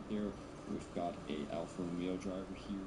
Here we've got a Alfa Romeo driver here.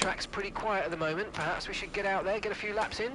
track's pretty quiet at the moment. Perhaps we should get out there, get a few laps in.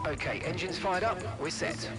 Okay, engines fired up, we're set.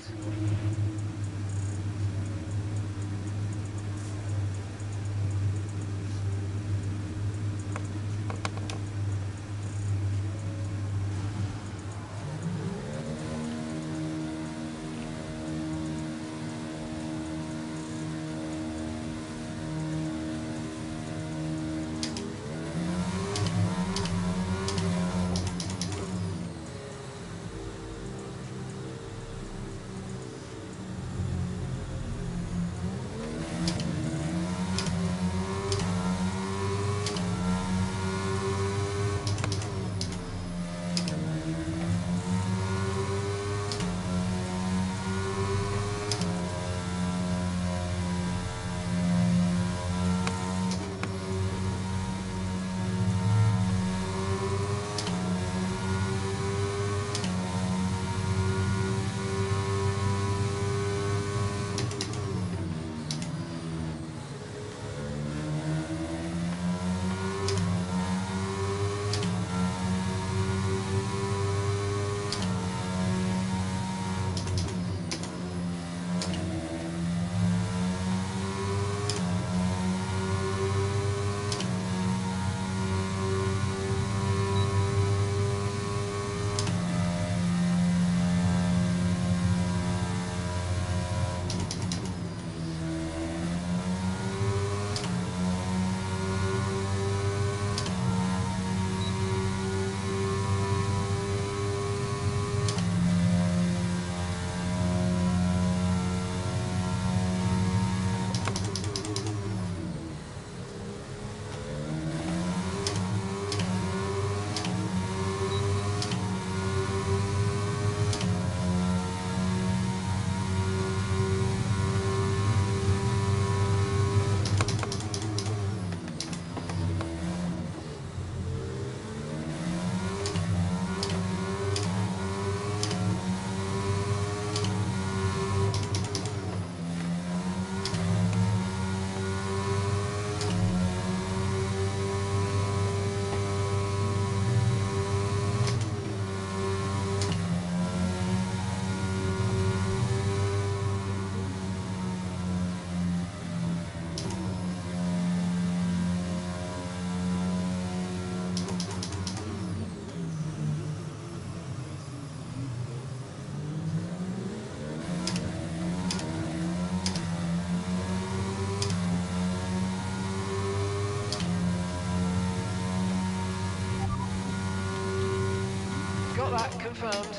got that confirmed.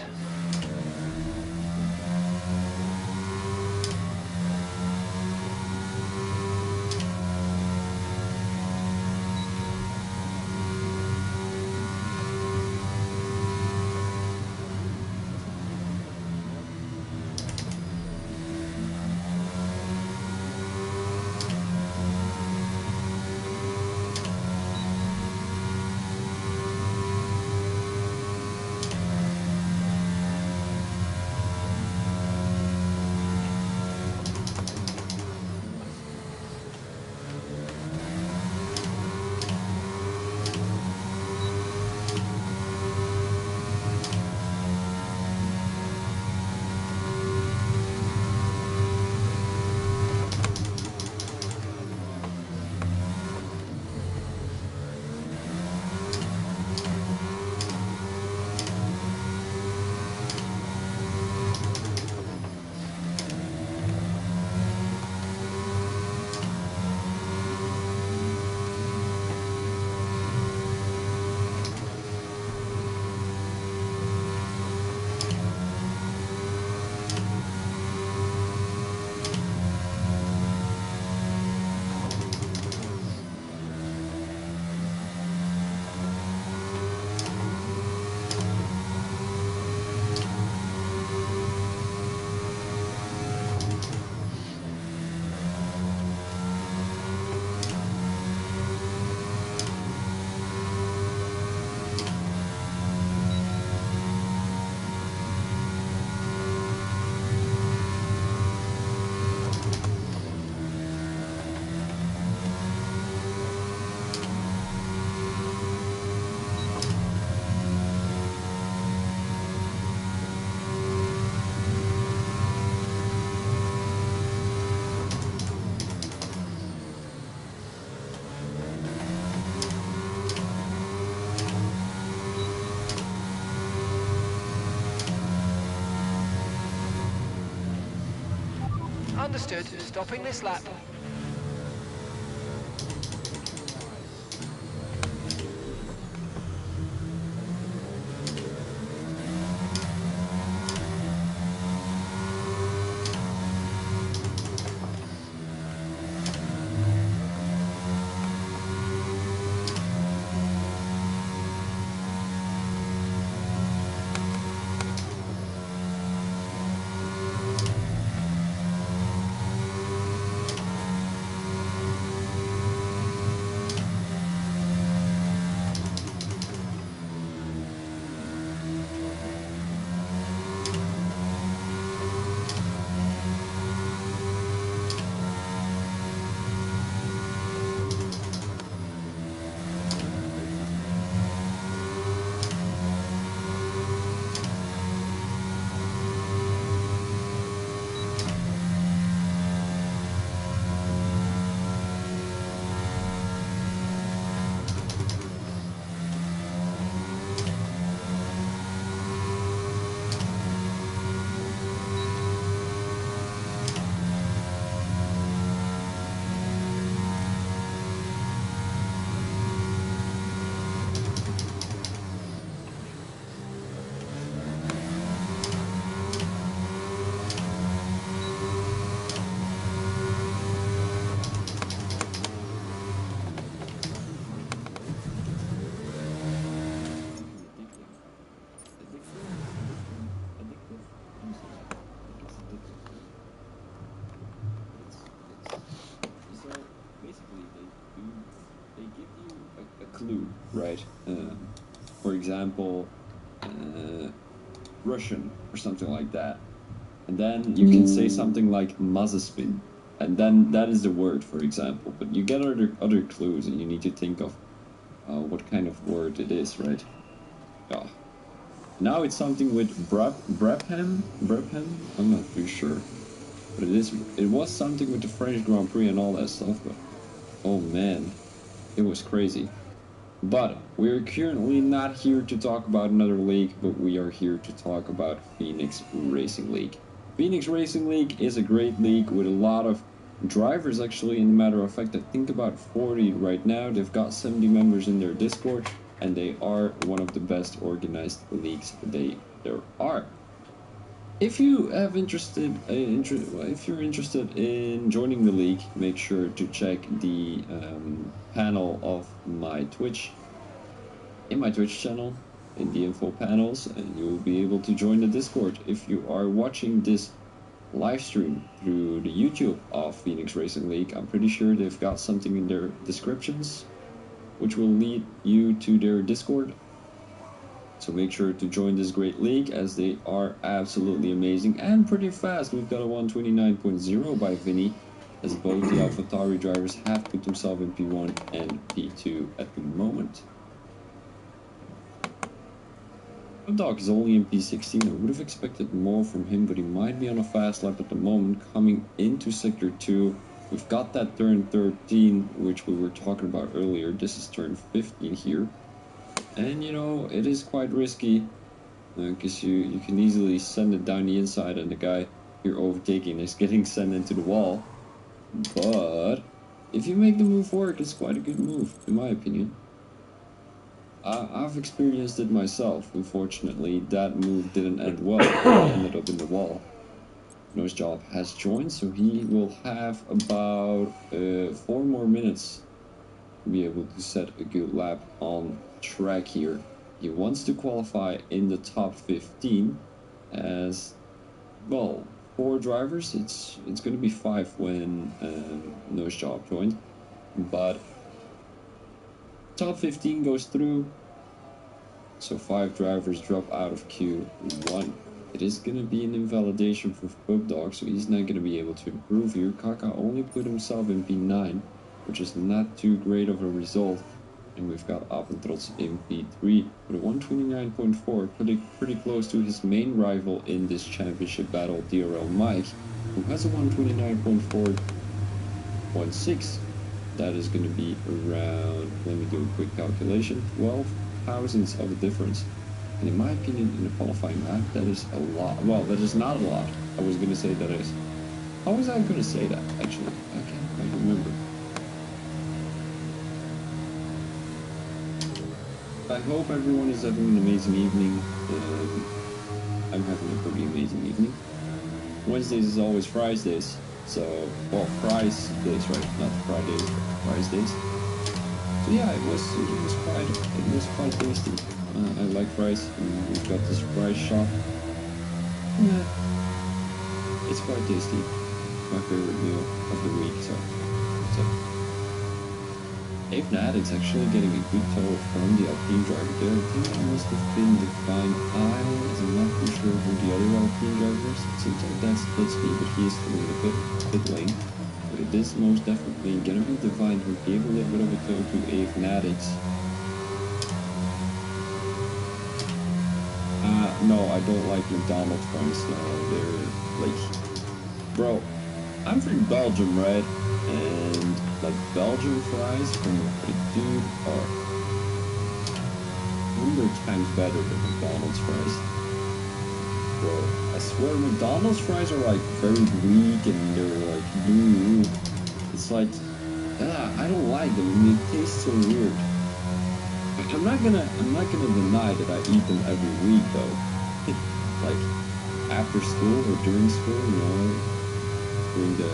Understood. Stopping this lap. Clue, right? For example, Russian or something like that. And then you can say something like Mazaspin. And then that is the word, for example. But you get other clues and you need to think of what kind of word it is, right? Yeah. Now it's something with Brabham? I'm not too sure. But it was something with the French Grand Prix and all that stuff, but oh man, it was crazy. But we're currently not here to talk about another league, but we are here to talk about Phoenix Racing League. Phoenix Racing League is a great league with a lot of drivers, actually. In a matter of fact, I think about 40 right now. They've got 70 members in their Discord. and they are one of the best organized leagues there are. If you have if you're interested in joining the league, make sure to check the panel of my Twitch, in my Twitch channel, in the info panels, and you'll be able to join the Discord. If you are watching this live stream through the YouTube of Phoenix Racing League, I'm pretty sure they've got something in their descriptions which will lead you to their Discord. So make sure to join this great league, as they are absolutely amazing and pretty fast. We've got a 129.0 by Vinny, as both the AlphaTauri drivers have put themselves in P1 and P2 at the moment. Dog is only in P16. I would have expected more from him, but he might be on a fast lap at the moment. Coming into Sector 2, we've got that turn 13, which we were talking about earlier. This is turn 15 here. And, you know, it is quite risky, because you can easily send it down the inside, and the guy you're overtaking is getting sent into the wall. But if you make the move work, it's quite a good move, in my opinion. I've experienced it myself. Unfortunately, that move didn't end well. I ended up in the wall. Nosejob has joined, so he will have about 4 more minutes to be able to set a good lap on track here. He wants to qualify in the top 15, as well, 4 drivers. It's going to be 5 when Nosejob joins, but top 15 goes through, so 5 drivers drop out of Q1. It is going to be an invalidation for Pubdog, so he's not going to be able to improve here. Kaka only put himself in P9, which is not too great of a result. And we've got Apentrots in P3 with a 129.4, pretty close to his main rival in this championship battle, DRL Mike, who has a 129.4.6. That is going to be around, let me do a quick calculation, 12 thousandths of a difference. And in my opinion, in a qualifying lap, that is a lot. Well, that is not a lot. I was going to say that is. How was I going to say that, actually? I can't quite remember. I hope everyone is having an amazing evening. I'm having a pretty amazing evening. Wednesdays is always Fries days. So, well, Fries days, right? Not Fridays, but Fries days. So yeah, it was quite tasty. I like fries, and we've got this fries shop. Yeah, it's quite tasty. My favorite meal of the week, so. Avenadic's actually getting a good toll from the Alpine driver there. I think it must have been Divine Eye, as I'm not too sure who the other Alpine driver is. It seems like that's Blitzky, but he is still in the pit lane. But it is most definitely gonna be Divine who gave a little bit of a toll to Avenadic's. No, I don't like McDonald's fries. No, they're like, bro, I'm from Belgium, right? And like Belgian fries from a dude are 100 times better than McDonald's fries. Bro, I swear McDonald's fries are like very weak and they're like new. It's like, I don't like them. I mean, it tastes so weird. I'm not gonna deny that I eat them every week though. Like after school or during school, you know, during the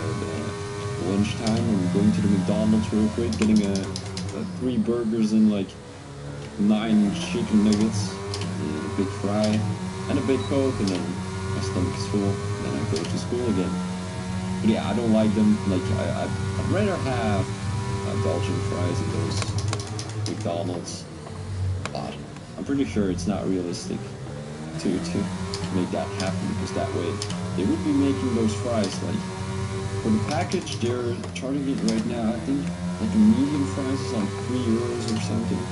lunchtime, I'm going to the McDonald's real quick, getting a 3 burgers and like 9 chicken nuggets, and a big fry, and a big Coke, and then my stomach is full, and then I go to school again. But yeah, I don't like them. Like I'd rather have Belgian fries and those McDonald's. But I'm pretty sure it's not realistic to make that happen, because that way they would be making those fries like, for the package they're charging it right now, I think like a medium fries is like €3 or something.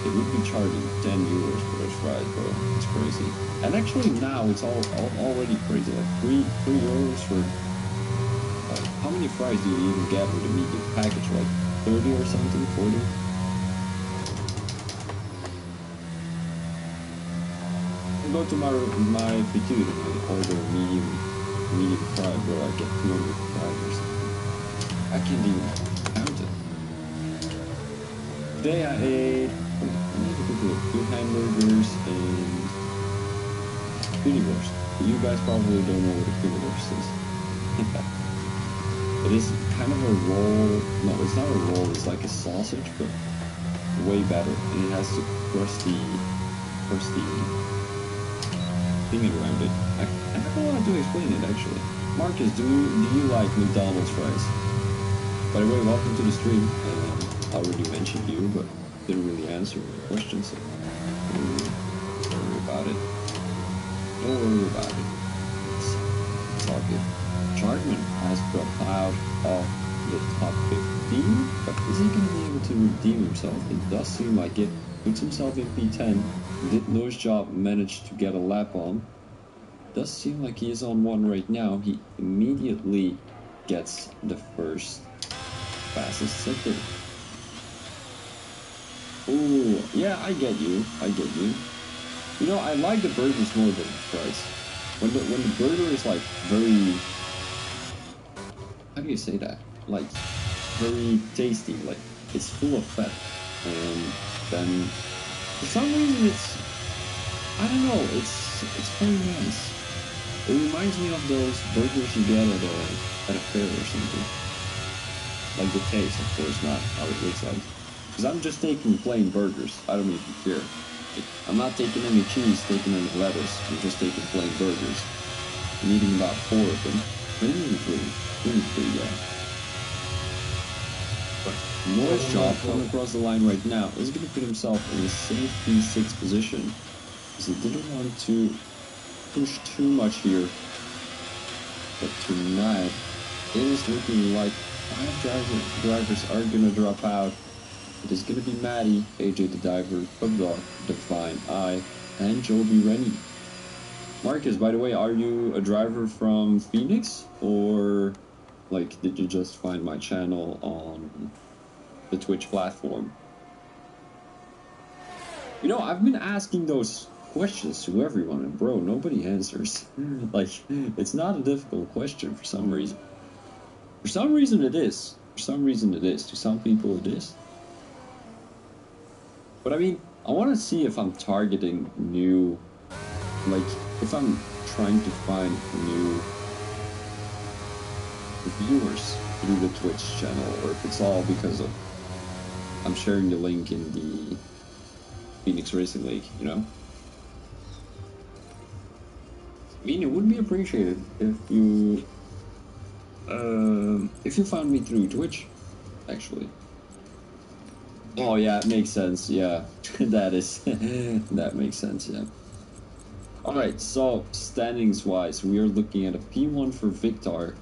They would be charging €10 for those fries, bro. It's crazy. And actually now it's already crazy, like €3 for like, how many fries do you even get with a medium package? Like 30 or something, 40? Go to my friture and I order medium fry, bro. I get 200 fries or something. I can't even count it. Today I ate, let me look look, 2 hamburgers and currywurst. You guys probably don't know what a currywurst is. It is kind of a roll. No, it's not a roll. It's like a sausage, but way better. And it has the crusty thing around it. I don't know how to explain it actually. Marcus, do you like McDonald's fries? By the way, welcome to the stream. I already mentioned you, but didn't really answer your question, so don't worry about it. Don't worry about it. It's all good. Chartman has dropped out of the top 15, but is he going to be able to redeem himself? It does seem like it. Puts himself in P10, did nose job, managed to get a lap on. Does seem like he is on one right now. He immediately gets the first fastest sector. Ooh, yeah, I get you. You know, I like the burgers more than the fries. When the burger is like very, how do you say that? Like very tasty, like it's full of fat, and then for some reason I don't know, it's very nice. It reminds me of those burgers you get at a fair or something. Like the taste, of course, not how it looks like. Because I'm just taking plain burgers. I don't even care. I'm not taking any cheese, taking any lettuce. I'm just taking plain burgers. I'm eating about 4 of them. Maybe 3, yeah. But Noise Job coming across the line right now is going to put himself in a safe P6 position. Because he didn't want to push too much here. But tonight, it is looking like 5 drivers are going to drop out. It is going to be Maddie, AJ the Diver, Pubdog, Divine Eye, and Joby Rennie. Marcus, by the way, are you a driver from Phoenix? Or, like, did you just find my channel on the Twitch platform? You know, I've been asking those questions to everyone, and bro, nobody answers. Like, it's not a difficult question for some reason. For some reason it is. For some reason it is. To some people it is. But I mean, I want to see if I'm targeting new, like, if I'm trying to find new viewers through the Twitch channel, or if it's all because of I'm sharing the link in the Phoenix Racing League, you know? I mean, it would be appreciated if you found me through Twitch, actually. Oh yeah, it makes sense. Yeah, that makes sense. Yeah. All right. So standings wise, we are looking at a P1 for Victor.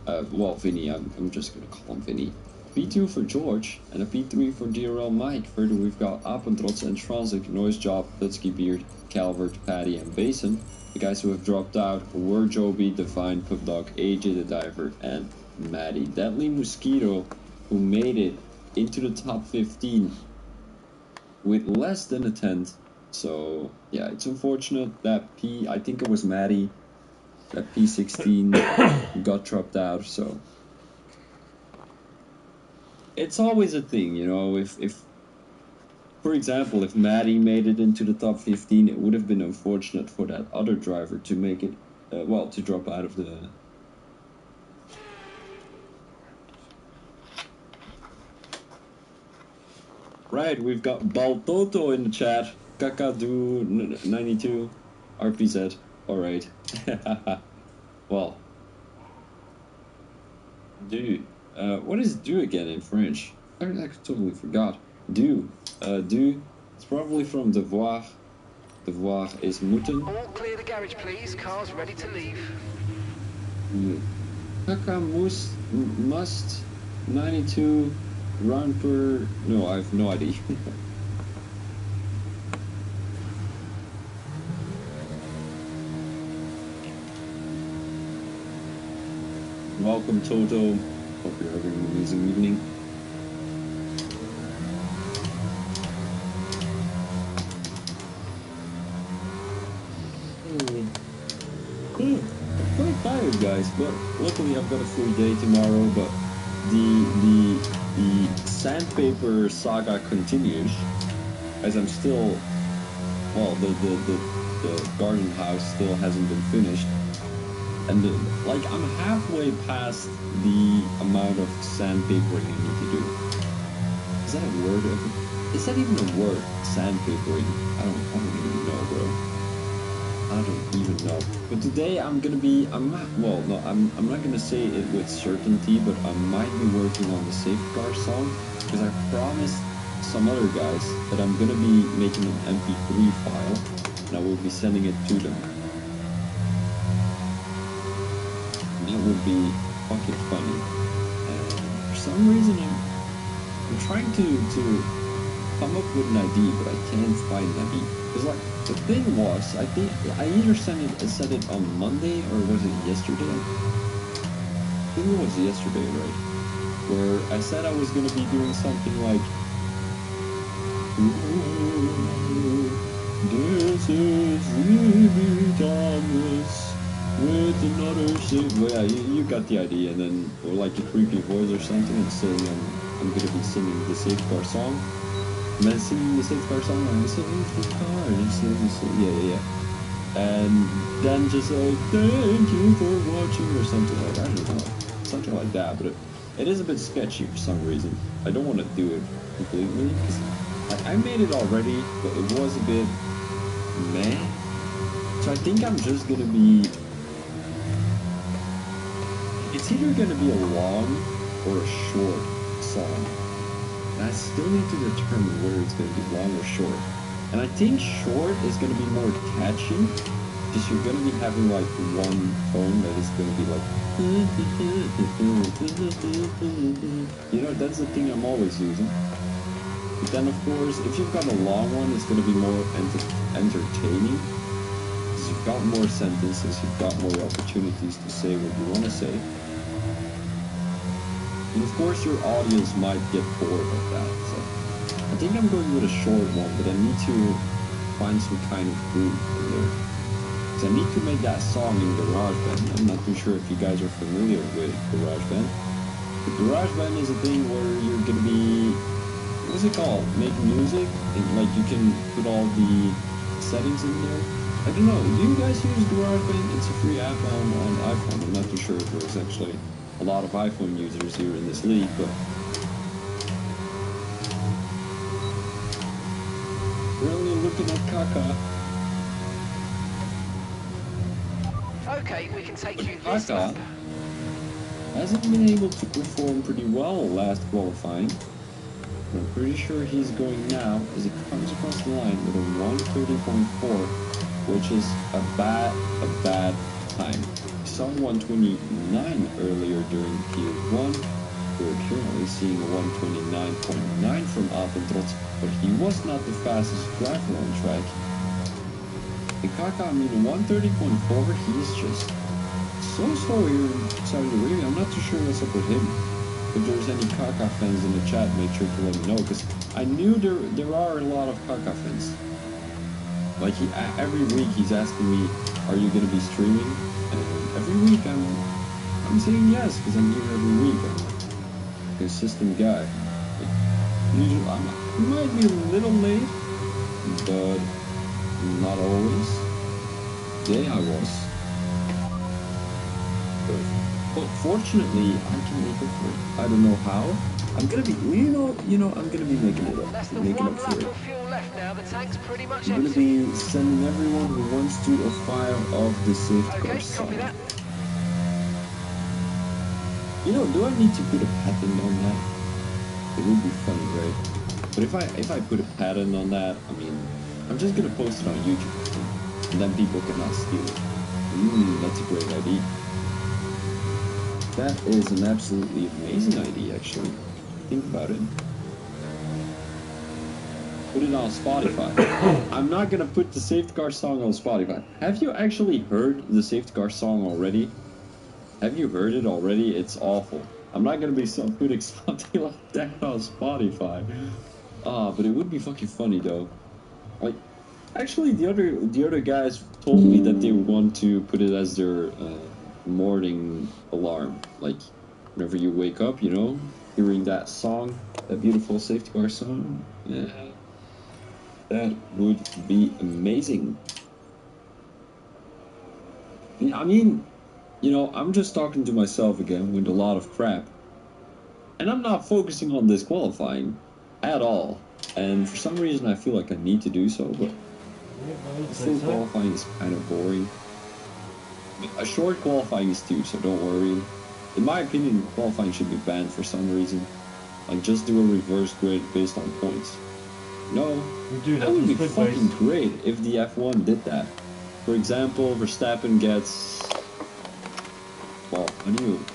Well, Vinny. I'm just gonna call him Vinny. P2 for George and a P3 for DRL Mike. Further, we've got Apentrots and Transic, Noise Job, Dutski Beard, Calvert, Paddy, and Basin. The guys who have dropped out were Joby, Divine, Pubdog, AJ the Diver, and Maddie. Deadly Mosquito, who made it into the top 15 with less than a tenth. So yeah, it's unfortunate that I think it was Maddie, that P16 got dropped out. So it's always a thing, you know. If for example, if Maddie made it into the top 15, it would have been unfortunate for that other driver to make it, to drop out of the. Right, we've got Baltoto in the chat. Kakadu92. RPZ. Alright. Well. Do. What is do again in French? I totally forgot. Do. Do. It's probably from devoir. Devoir is moeten. All clear the garage, please. Cars ready to leave. Kaka must 92 run per. No, I have no idea. Welcome, Toto. Hope you're having an amazing evening. I'm quite tired, guys, but luckily I've got a free day tomorrow. But the sandpaper saga continues. as I'm still, well, the garden house still hasn't been finished. And like, I'm halfway past the amount of sandpapering I need to do. Is that a word? Is that even a word? Sandpapering? I don't even know, bro. I don't even know. But today I'm not gonna say it with certainty, but I might be working on the Safeguard song, because I promised some other guys that I'm gonna be making an MP3 file, and I will be sending it to them. And that would be fucking funny. And for some reason I'm trying to come up with an idea, but I can't find an idea. Because like, the thing was, I think I either said it on Monday, or was it yesterday? I think it was yesterday, right? Where I said I was gonna be doing something like, this is really Thomas with another shit. Well, yeah, you got the idea. And then, or like a creepy voice or something, and saying I'm gonna be singing the Safeguard song. And then singing the Safeguard song, I'm Safeguard, yeah. And then just like, thank you for watching, or something like that. I don't know, something like that. But it is a bit sketchy for some reason. I don't want to do it completely, because I made it already, but it was a bit meh. So I think I'm just gonna be, it's either gonna be a long or a short song. And I still need to determine whether it's gonna be long or short. And I think short is gonna be more catchy, because you're gonna be having like one tone that is gonna be like, you know, that's the thing I'm always using. But then of course, if you've got a long one, it's gonna be more entertaining, because you've got more sentences, you've got more opportunities to say what you want to say. And of course your audience might get bored of that, so I think I'm going with a short one, but I need to find some kind of groove in there. Because I need to make that song in GarageBand. I'm not too sure if you guys are familiar with GarageBand. But GarageBand is a thing where you're gonna be, what's it called? Make music? And like you can put all the settings in there. I don't know, do you guys use GarageBand? It's a free app on iPhone. I'm not too sure if there's actually a lot of iPhone users here in this league, but we're only looking at Kaka. Okay, we can take you this Kaka lap. hasn't been able to perform pretty well last qualifying. But I'm pretty sure he's going now, as he comes across the line with a 1:30.4, which is a bad time. We saw 1:29 earlier during P1. We're currently seeing a 1:29.9 from Alpentrots, but he was not the fastest driver on track. And Kaka, I mean, 1:30.4, he's just so slow here in Saudi Arabia. I'm not too sure what's up with him. If there's any Kaka fans in the chat, make sure to let me know, because I knew there are a lot of Kaka fans. Like, every week he's asking me, are you going to be streaming? And every week I'm saying yes, because I'm here every week. I'm a consistent guy. Usually I might be a little late, but not always. Today I was. But fortunately, I can make it for it. I don't know how. I'm gonna be, I'm gonna be making it up. Less than Making one up lap for it. of fuel left now. The tank's pretty much I'm gonna empty. be sending everyone who wants to a file of the Safeguard Okay, song. copy that. You know, do I need to put a patent on that? It would be funny, right? But if I put a patent on that, I mean, I'm just gonna post it on YouTube, and then people cannot steal it. That's a great idea. That is an absolutely amazing idea, actually. Think about it. Put it on Spotify. I'm not gonna put the Safeguard song on Spotify. Have you actually heard the Safeguard song already? Have you heard it already? It's awful. I'm not gonna be putting something like that on Spotify. But it would be fucking funny though. Like, actually, the other guys told me that they want to put it as their morning alarm. Like, whenever you wake up, hearing that song, that beautiful Safeguard song. Yeah. That would be amazing. I mean, you know, I'm just talking to myself again with a lot of crap. And I'm not focusing on disqualifying at all. And for some reason I feel like I need to do so, but full qualifying is kind of boring. A short qualifying is too, so don't worry. In my opinion, qualifying should be banned for some reason. Like, just do a reverse grid based on points. No, that would be fucking great if the F1 did that. For example, Verstappen gets... Well, how do you...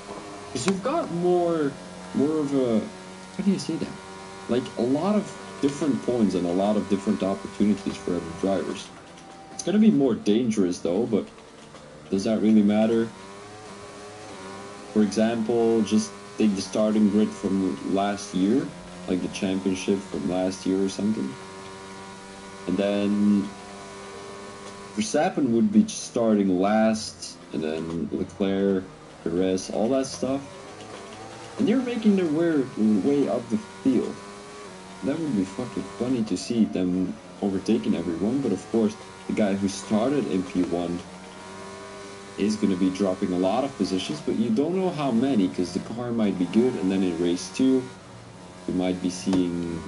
Because you've got more of a... How do you say that? Like, a lot of different points and a lot of different opportunities for other drivers. It's gonna be more dangerous though, but does that really matter? For example, just take the starting grid from last year, like the championship from last year or something. And then Verstappen would be starting last, and then Leclerc, Perez, all that stuff. And they're making their way up the field. That would be fucking funny to see them overtaking everyone, but of course, the guy who started in P1 is going to be dropping a lot of positions, but you don't know how many, because the car might be good, and then in race 2, you might be seeing...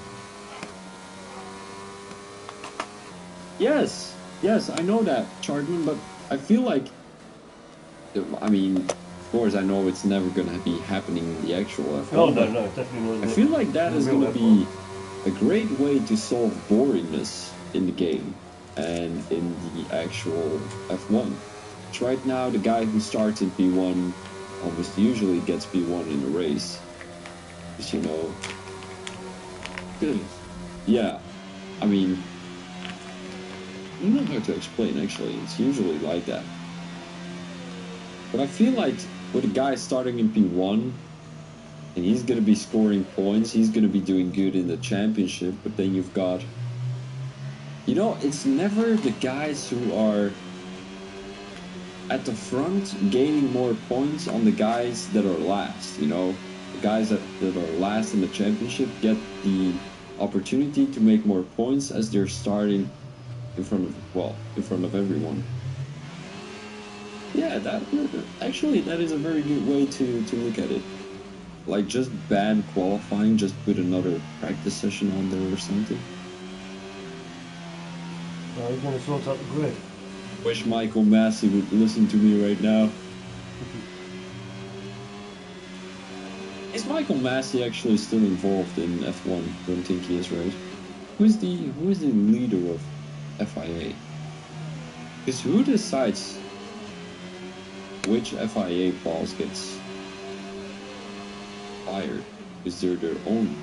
Yes, I know that, Chardman, but I feel like... I mean, of course, I know it's never going to be happening in the actual F1. No, definitely not. I feel like that is going to be a great way to solve boringness in the game and in the actual F1. Because right now, the guy who starts in P1 almost usually gets P1 in a race. Because, you know... Good. Yeah, I mean... I don't know how to explain, actually. It's usually like that. But I feel like with a guy starting in P1, and he's going to be scoring points, he's going to be doing good in the championship, but then you've got... You know, it's never the guys who are at the front gaining more points on the guys that are last, you know? The guys that are last in the championship get the opportunity to make more points as they're starting in front of everyone. Yeah, that is a very good way to look at it. Like, just ban qualifying, just put another practice session on there or something. He's going to sort out the grid. Wish Michael Massey would listen to me right now. Is Michael Massey actually still involved in F1? I don't think he is, right? Who is the leader of FIA? Because who decides which FIA boss gets fired? Is there their own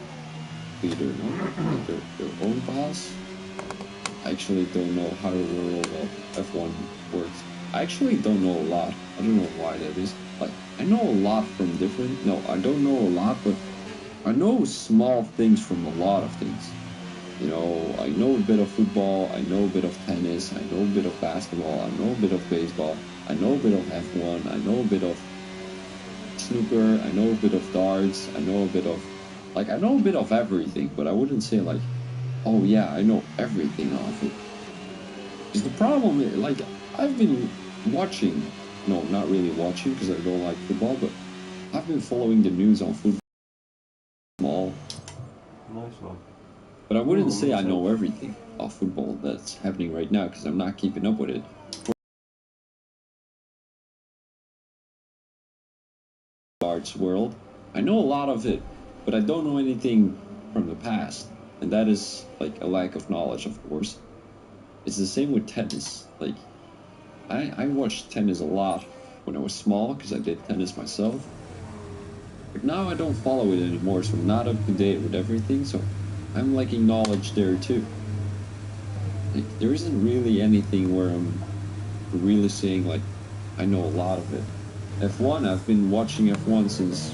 leader, no? Like their own boss? I actually don't know how the world of F1 works. I actually don't know a lot. I don't know why that is. Like, I know a lot from different... No, I don't know a lot, but I know small things from a lot of things. You know, I know a bit of football, I know a bit of tennis, I know a bit of basketball, I know a bit of baseball, I know a bit of F1, I know a bit of snooker, I know a bit of darts, I know a bit of... Like, I know a bit of everything, but I wouldn't say, like, oh yeah, I know everything of it. Because the problem is, like, I've been watching... No, not really watching, because I don't like football, but I've been following the news on football. Nice one. But I wouldn't say I know everything of football that's happening right now, because I'm not keeping up with it. Arts world, I know a lot of it, but I don't know anything from the past, and that is like a lack of knowledge, of course. It's the same with tennis. Like, I watched tennis a lot when I was small, because I did tennis myself. But now I don't follow it anymore, so I'm not up to date with everything, so I'm lacking knowledge there too. Like, there isn't really anything where I'm really saying, like, I know a lot of it. F1, I've been watching F1 since,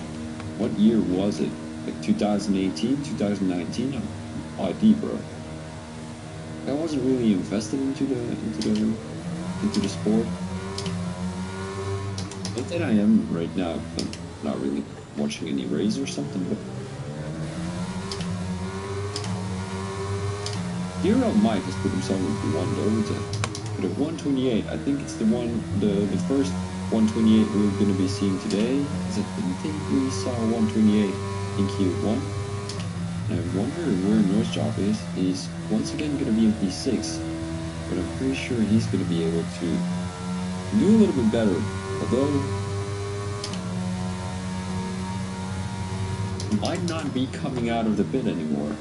what year was it? Like 2018, 2019? No idea, bro. I wasn't really invested into the sport. Not that I am right now. I'm not really watching any race or something, but Hero Mike has put himself into one overtime. But at 128, I think it's the first 128 we're going to be seeing today. Because I didn't think we saw 128 in Q1. And I wonder where Nose Job is. He's once again going to be in P6. But I'm pretty sure he's going to be able to do a little bit better. Although he might not be coming out of the pit anymore.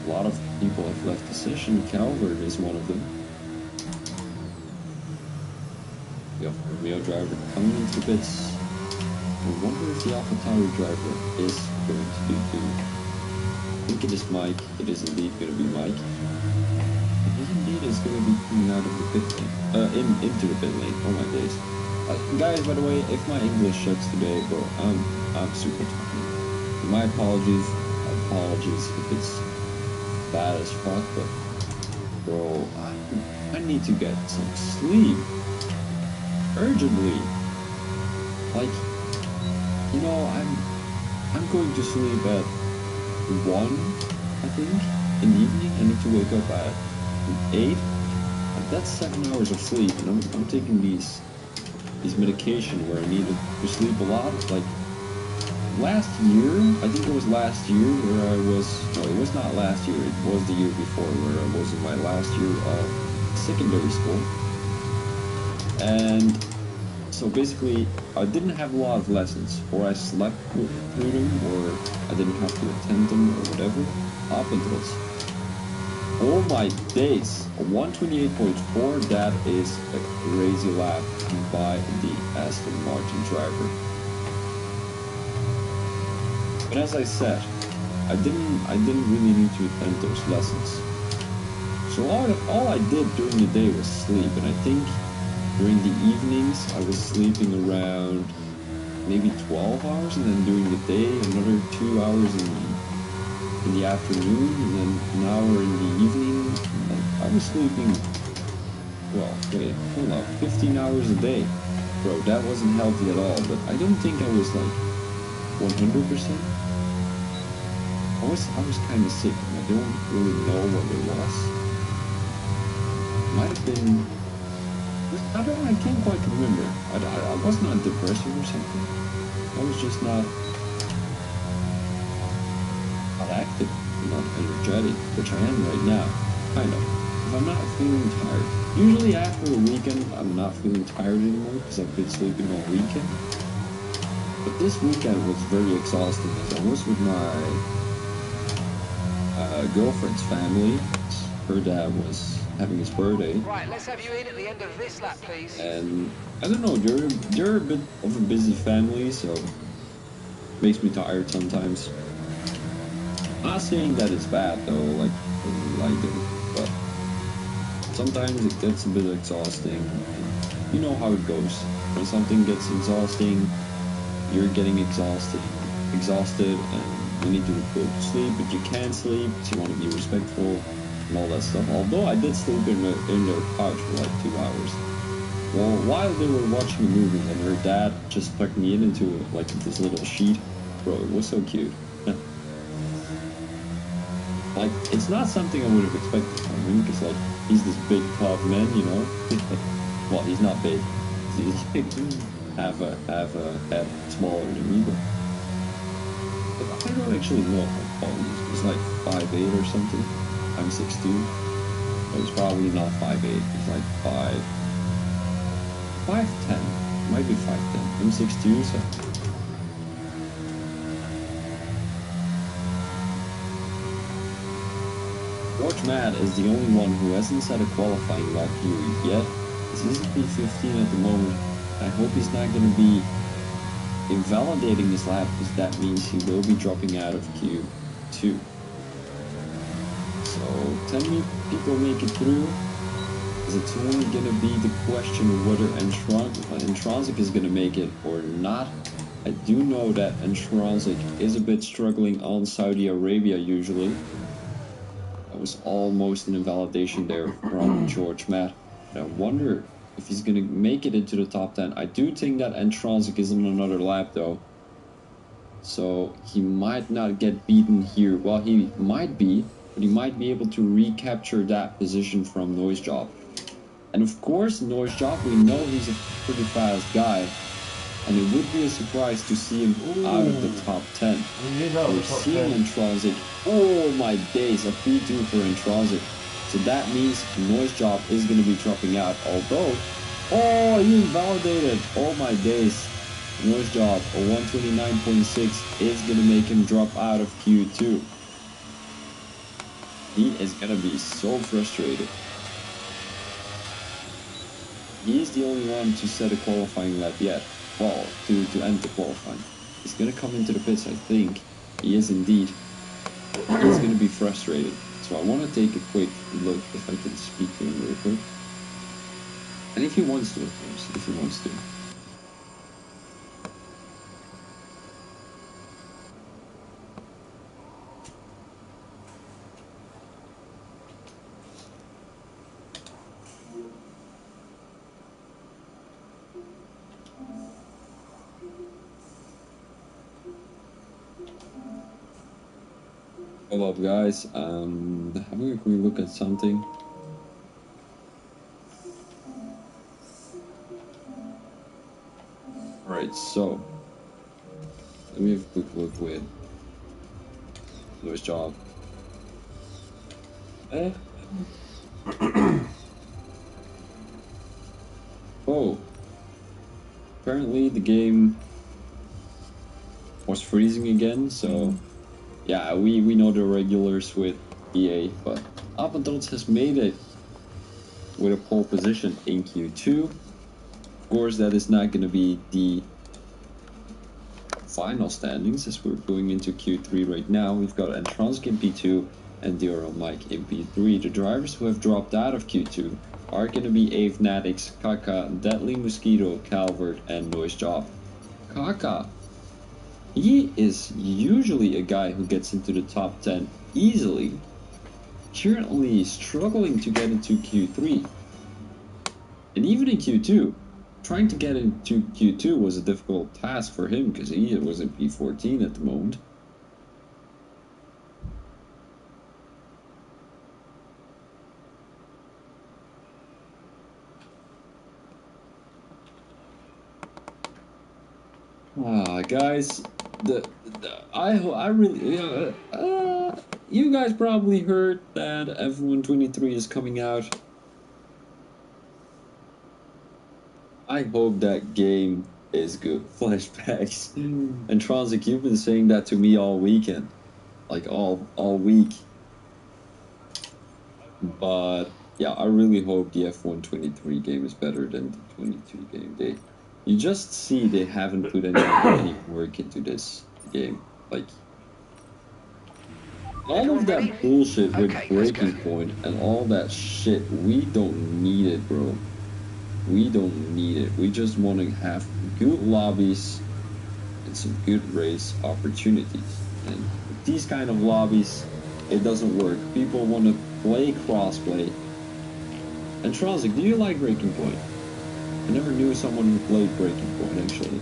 A lot of people have left the session. Calvert is one of them. The Alfa Romeo driver coming into the pits. I wonder if the AlphaTauri driver is going to do too. I think it is Mike. It is indeed going to be Mike. He indeed is going to be coming out of the pit lane. Into the pit lane. Oh my days. Guys, by the way, if my English sucks today, bro, I'm super tired. My apologies. If it's bad as fuck, but bro, I need to get some sleep urgently. Like, you know, I'm going to sleep at 1, I think, in the evening. I need to wake up at 8. That's 7 hours of sleep, and I'm taking these medication where I needed to sleep a lot. Like last year, I think it was last year where I was. No, it was not last year. It was the year before where I was in my last year of secondary school. And so basically, I didn't have a lot of lessons, or I slept through them, or I didn't have to attend them, or whatever, up until this. Oh my days, a 128.4, that is a crazy lap by the Aston Martin driver. But as I said, I didn't really need to attend those lessons. So all I did during the day was sleep, and I think during the evenings I was sleeping around maybe 12 hours, and then during the day another 2 hours in the afternoon, and then an hour in the evening. I was sleeping, well, wait, hold up, 15 hours a day. Bro, that wasn't healthy at all, but I don't think I was like 100%. I was kind of sick, and I don't really know what it was. Might have been, I can't quite remember. I was not depressed or something. I was just not active, not energetic, which I am right now, kind of. If I'm not feeling tired. Usually after a weekend, I'm not feeling tired anymore because I've been sleeping all weekend. But this weekend was very exhausting as I was with my girlfriend's family. Her dad was having his birthday. Right, let's have you in at the end of this lap, please. And I don't know, they're a bit of a busy family, so it makes me tired sometimes. I'm not saying that it's bad though, like it, but sometimes it gets a bit exhausting. You know how it goes. When something gets exhausting, you're getting exhausted, and you need to go to sleep, but you can't sleep, so you want to be respectful and all that stuff. Although I did sleep in their couch for like 2 hours. Well, while they were watching a movie, and her dad just tucked me into like this little sheet. Bro, it was so cute. Like, it's not something I would have expected from him, because like he's this big tough man, you know. Well, he's not big. He's half a head smaller than me, but I don't actually know how tall he is. He's like 5'8" or something. I'm 6'2". But he's probably not 5'8". He's like 5'10". Might be 5'10". I'm 6'2", so. George Matt is the only one who hasn't set a qualifying lap here yet. This is P15 at the moment. I hope he's not going to be invalidating this lap, because that means he will be dropping out of Q2. So 10 people make it through, because it's only going to be the question of whether Intronsic is going to make it or not. I do know that Intronsic is a bit struggling on Saudi Arabia usually. That was almost an invalidation there from George Matt. I wonder if he's going to make it into the top 10. I do think that Intronsic is on another lap though. So he might not get beaten here. Well, he might be, but he might be able to recapture that position from Noise Job. And of course, Noise Job, we know he's a pretty fast guy, and it would be a surprise to see him out of the top 10. He is out of We're the top seeing 10. Entrozic. Oh my days, a P2 for Entrozic. So that means Noise Job is going to be dropping out, although... Oh, he invalidated! Oh my days. Noise Job, a 129.6 is going to make him drop out of Q2. He is going to be so frustrated. He is the only one to set a qualifying lap yet. Well, to end the qualifying. He's going to come into the pits, I think. He is indeed. He's going to be frustrated. So I want to take a quick look if I can speak to him real quick. And if he wants to, of course. If he wants to. Hold up, guys. Having a quick look at something. Alright, so let me have a quick look with Noise Job. Oh, apparently the game was freezing again, so yeah, we know the regulars with EA, but Appentrotz has made it with a pole position in Q2. Of course, that is not going to be the final standings as we're going into Q3 right now. We've got Entrozic in P2 and Duro Mike in P3. The drivers who have dropped out of Q2 are going to be Avenatics, Kaka, Deadly Mosquito, Calvert, and Noise Job. Kaka, he is usually a guy who gets into the top 10 easily. Currently struggling to get into Q3. And even in Q2, trying to get into Q2 was a difficult task for him because he was in P14 at the moment. Guys, I really, you guys probably heard that F123 is coming out. I hope that game is good. Flashbacks. And Entrozic, you've been saying that to me all weekend. Like all week. But yeah, I really hope the F123 game is better than the 22 game. You just see they haven't put any work into this game. Like all of that bullshit with Breaking Point and all that shit, we don't need it, bro. We don't need it. We just want to have good lobbies and some good race opportunities. And with these kind of lobbies, it doesn't work. People want to play crossplay. And Entrozic, do you like Breaking Point? I never knew someone who played Breaking Point, actually.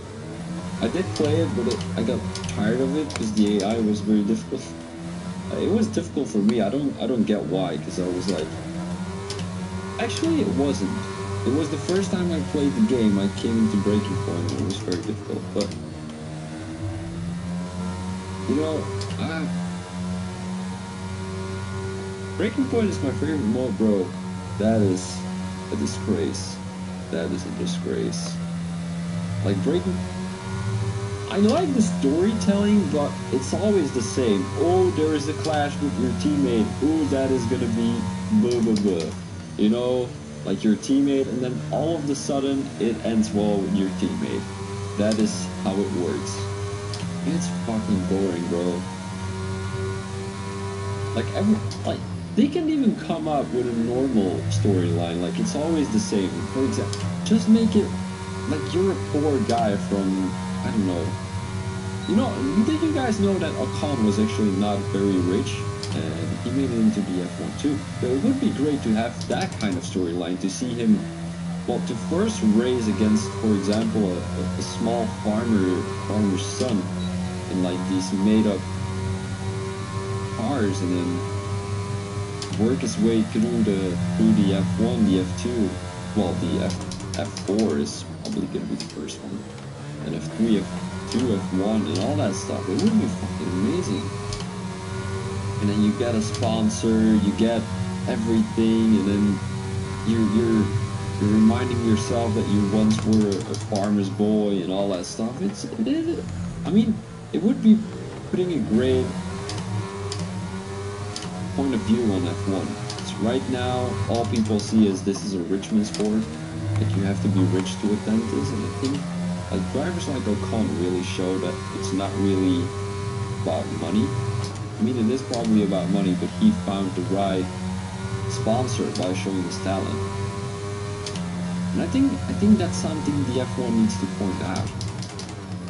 I did play it, but I got tired of it because the AI was very difficult. It was difficult for me. I don't get why, because I was like... Actually, it wasn't. It was the first time I played the game, I came into Breaking Point, and it was very difficult, but... You know, Breaking Point is my favorite mode, bro. That is a disgrace. That is a disgrace. Like, Breaking... I like the storytelling, but it's always the same. Oh, there is a clash with your teammate. Oh, that is gonna be blah blah blah. You know? Like your teammate, and then all of a sudden it ends well with your teammate. That is how it works. It's fucking boring, bro. Like they can even come up with a normal storyline. Like it's always the same. For example, just make it like you're a poor guy from I don't know. You know, did you guys know that Ocon was actually not very rich? And he made it into the F1 too. But it would be great to have that kind of storyline, to see him, well, to first race against, for example, a small farmer's son in like these made-up cars, and then work his way through the F1, the F2. Well, the F4 is probably gonna be the first one, and F3, F2, F1, and all that stuff. It would be fucking amazing. And then you get a sponsor, you get everything, and then you're reminding yourself that you once were a farmer's boy and all that stuff. I mean, it would be putting a great point of view on F1. So right now, all people see is this is a rich man's sport. Like, you have to be rich to attend this, and I think like drivers like Ocon really show that it's not really about money. I mean, it is probably about money, but he found the right sponsor by showing his talent. And I think that's something the F1 needs to point out.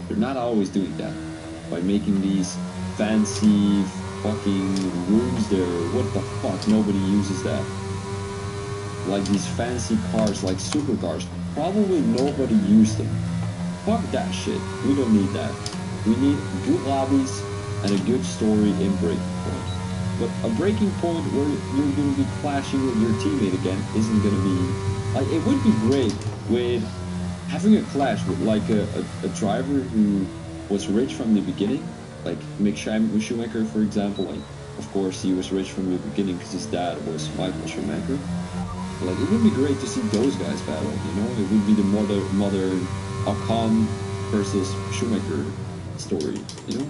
They're not always doing that by making these fancy fucking rooms there. What the fuck? Nobody uses that. Like these fancy cars, like supercars. Probably nobody used them. Fuck that shit. We don't need that. We need good lobbies and a good story in Breaking Point. But a Breaking Point where you're going to be clashing with your teammate again isn't going to be... Like, it would be great with having a clash with like a driver who was rich from the beginning. Like Mick Schumacher, for example. Like, of course, he was rich from the beginning because his dad was Michael Schumacher. Like, it would be great to see those guys battle, you know? It would be the modern Ocon versus Schumacher story, you know?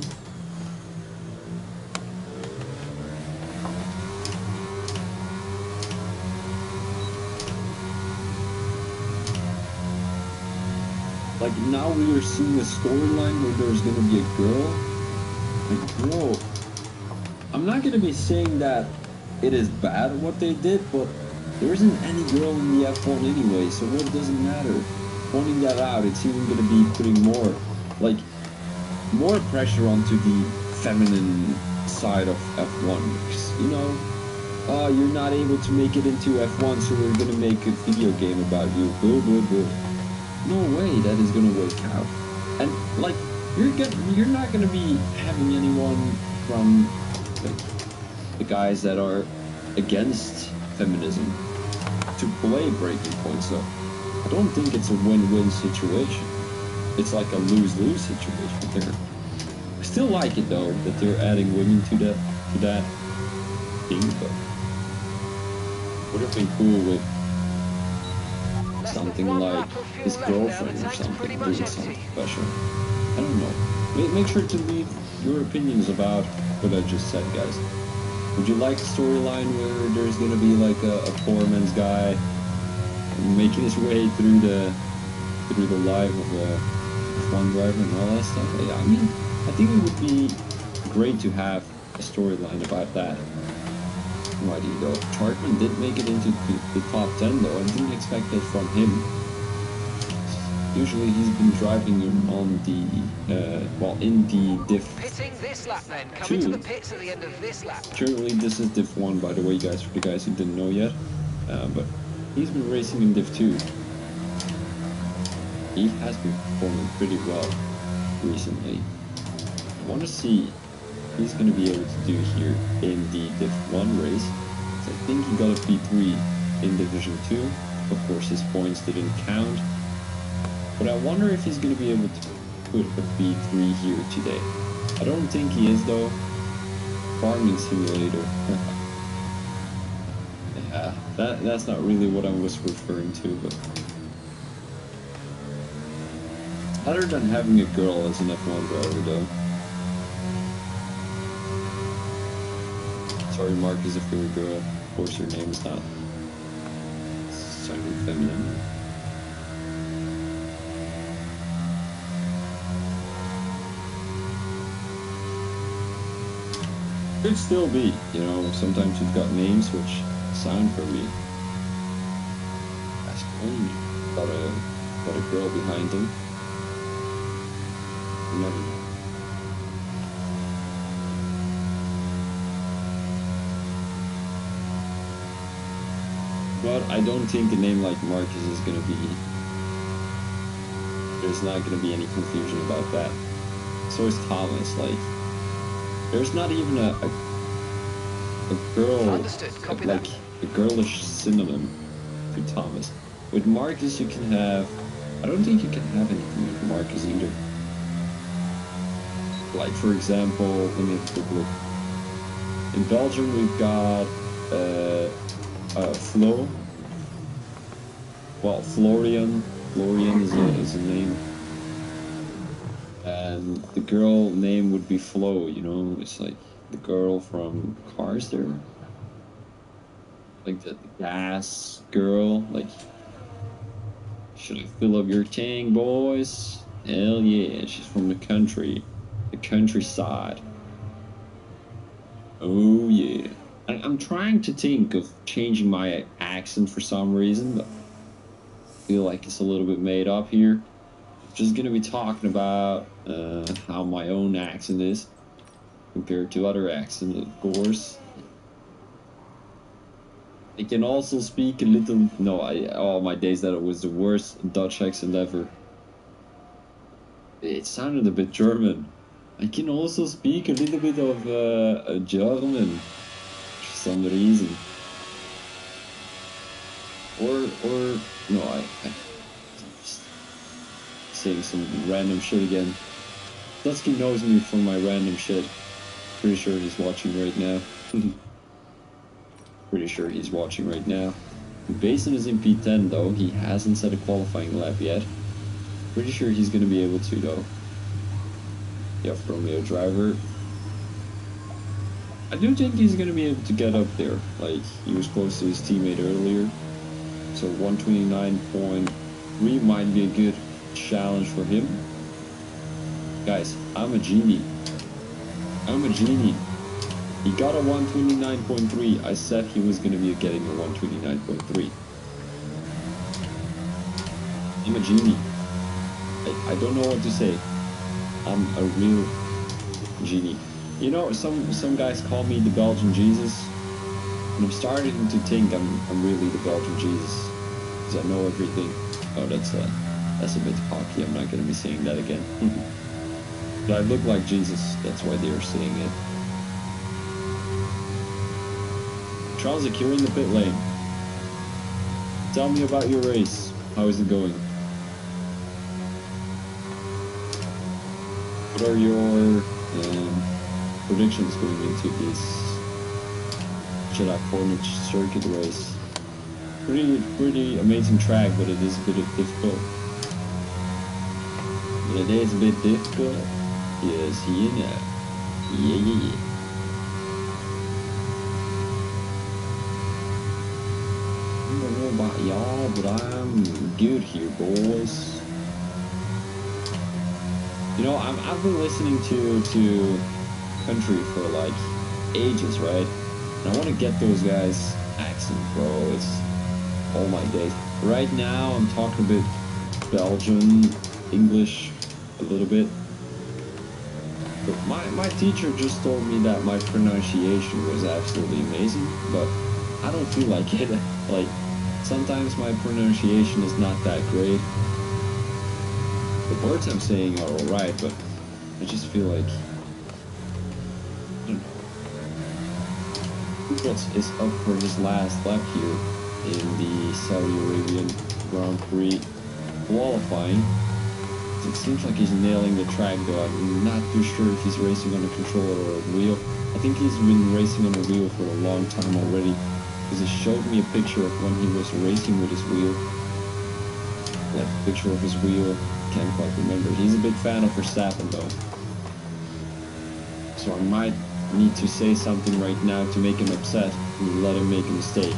Like, now we are seeing a storyline where there's gonna be a girl. Like, whoa. I'm not gonna be saying that it is bad what they did, but there isn't any girl in the F1 anyway, so what does it matter? Pointing that out, it's even gonna be putting more pressure onto the feminine side of F1, because, you know, oh, you're not able to make it into F1, so we're gonna make a video game about you. Boo, boo, boo. No way that is gonna work out. And like, you're not gonna be having anyone from like, the guys that are against feminism to play Breaking Point, so I don't think it's a win-win situation. It's like a lose-lose situation there. I still like it though that they're adding women to that thing, but would have been cool with something like his girlfriend or something doing something special. I don't know. Make sure to leave your opinions about what I just said, guys. Would you like a storyline where there's gonna be like a poor man's guy making his way through the life of a F1 driver and all that stuff? Yeah, I mean, I think it would be great to have a storyline about that. Why do you go? Chartman did make it into the top 10 though. I didn't expect that from him. Usually he's been driving on the, well, in the Div Pitting this lap then. Coming to the pits at the end of this lap. Currently this is Div 1, by the way, guys, for the guys who didn't know yet. But he's been racing in Div 2. He has been performing pretty well recently. I want to see what he's going to be able to do here in the Div 1 race. So I think he got a P3 in Division 2. Of course, his points didn't count. But I wonder if he's going to be able to put a P3 here today. I don't think he is though. Farming Simulator. Yeah, that's not really what I was referring to, but other than having a girl as an F1 driver though. Sorry Marcus if you're a girl. Of course your name is not sounding feminine. Could still be, you know, sometimes you've got names which sound for me. That's clean. Got a girl behind him. You never know. But I don't think a name like Marcus is gonna be... There's not gonna be any confusion about that. So is Thomas, like... There's not even a a girl, Understood. Copy like that. a girlish synonym to Thomas. With Marcus, you can have. I don't think you can have anything with Marcus either. Like, for example, let me have a quick look. In Belgium, we've got Flo. Well, Florian. Florian is a name. And the girl name would be Flo, you know? It's like the girl from Cars there. Like the gas girl. Like, should I fill up your tank, boys? Hell yeah, she's from the country. The countryside. Oh yeah. I'm trying to think of changing my accent for some reason, but I feel like it's a little bit made up here. Just gonna be talking about how my own accent is compared to other accents, of course. I can also speak a little. No, all my days that it was the worst Dutch accent ever. It sounded a bit German. I can also speak a little bit of German for some reason. Or no, I just saying some random shit again. Dusky knows me from my random shit. Pretty sure he's watching right now. Pretty sure he's watching right now. Based on his MP10 though, he hasn't set a qualifying lap yet. Pretty sure he's gonna be able to though. Yeah, Romeo driver. I do think he's gonna be able to get up there. Like, he was close to his teammate earlier. So 129.3 might be a good challenge for him. Guys, I'm a genie. I'm a genie. He got a 129.3. I said he was gonna be getting a 129.3. I'm a genie. I don't know what to say. I'm a real genie. You know, some guys call me the Belgian Jesus, and I'm starting to think I'm really the Belgian Jesus, because I know everything. Oh, that's a bit cocky. I'm not gonna be saying that again. But I look like Jesus. That's why they are saying it. Charles, you're in the pit lane. Tell me about your race. How is it going? What are your predictions going into this Jeddah Corniche circuit race? Pretty amazing track, but it is a bit difficult. But it is a bit difficult. Yes, you know. Yeah. I don't know about y'all, but I'm good here, boys. You know, I've been listening to country for like ages, right? And I want to get those guys' accent, bro. It's all my days. Right now, I'm talking a bit Belgian, English, a little bit. But my teacher just told me that my pronunciation was absolutely amazing, but I don't feel like it. Like, sometimes my pronunciation is not that great. The words I'm saying are alright, but I just feel like, I don't know. Kuprotz is up for his last lap here in the Saudi Arabian Grand Prix qualifying. It seems like he's nailing the track though. I'm not too sure if he's racing on a controller or a wheel. I think he's been racing on a wheel for a long time already, because he showed me a picture of when he was racing with his wheel. Like a picture of his wheel. Can't quite remember. He's a big fan of Verstappen though. So I might need to say something right now to make him upset and let him make a mistake.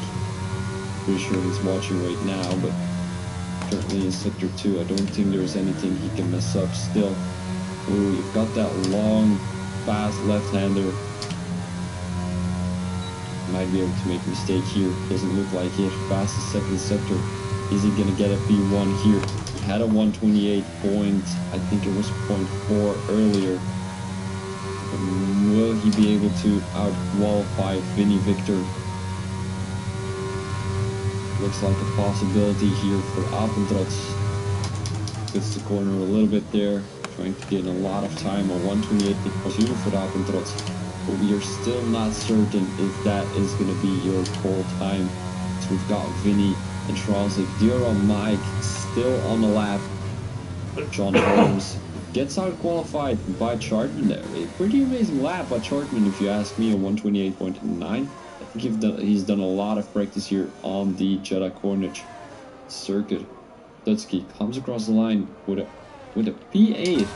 Pretty sure he's watching right now, but currently in Sector 2, I don't think there's anything he can mess up still. Ooh, you've got that long, fast left-hander. Might be able to make a mistake here. Doesn't look like it. Fastest second sector. Is he gonna get a P1 here? He had a 128 point, I think it was 0.4 earlier. Will he be able to out-qualify Vinny Victor? Looks like a possibility here for Appentrotz. Gets the corner a little bit there, trying to gain a lot of time. A 128.2 for Appentrotz. but we are still not certain if that is going to be your pole time. So we've got Vinny and Transic, Dira, Mike still on the lap. John Holmes gets out qualified by Chartman there. A pretty amazing lap by Chartman, if you ask me, a 128.9. I think he's done a lot of practice here on the Jeddah Corniche circuit. Dutski comes across the line with a P8.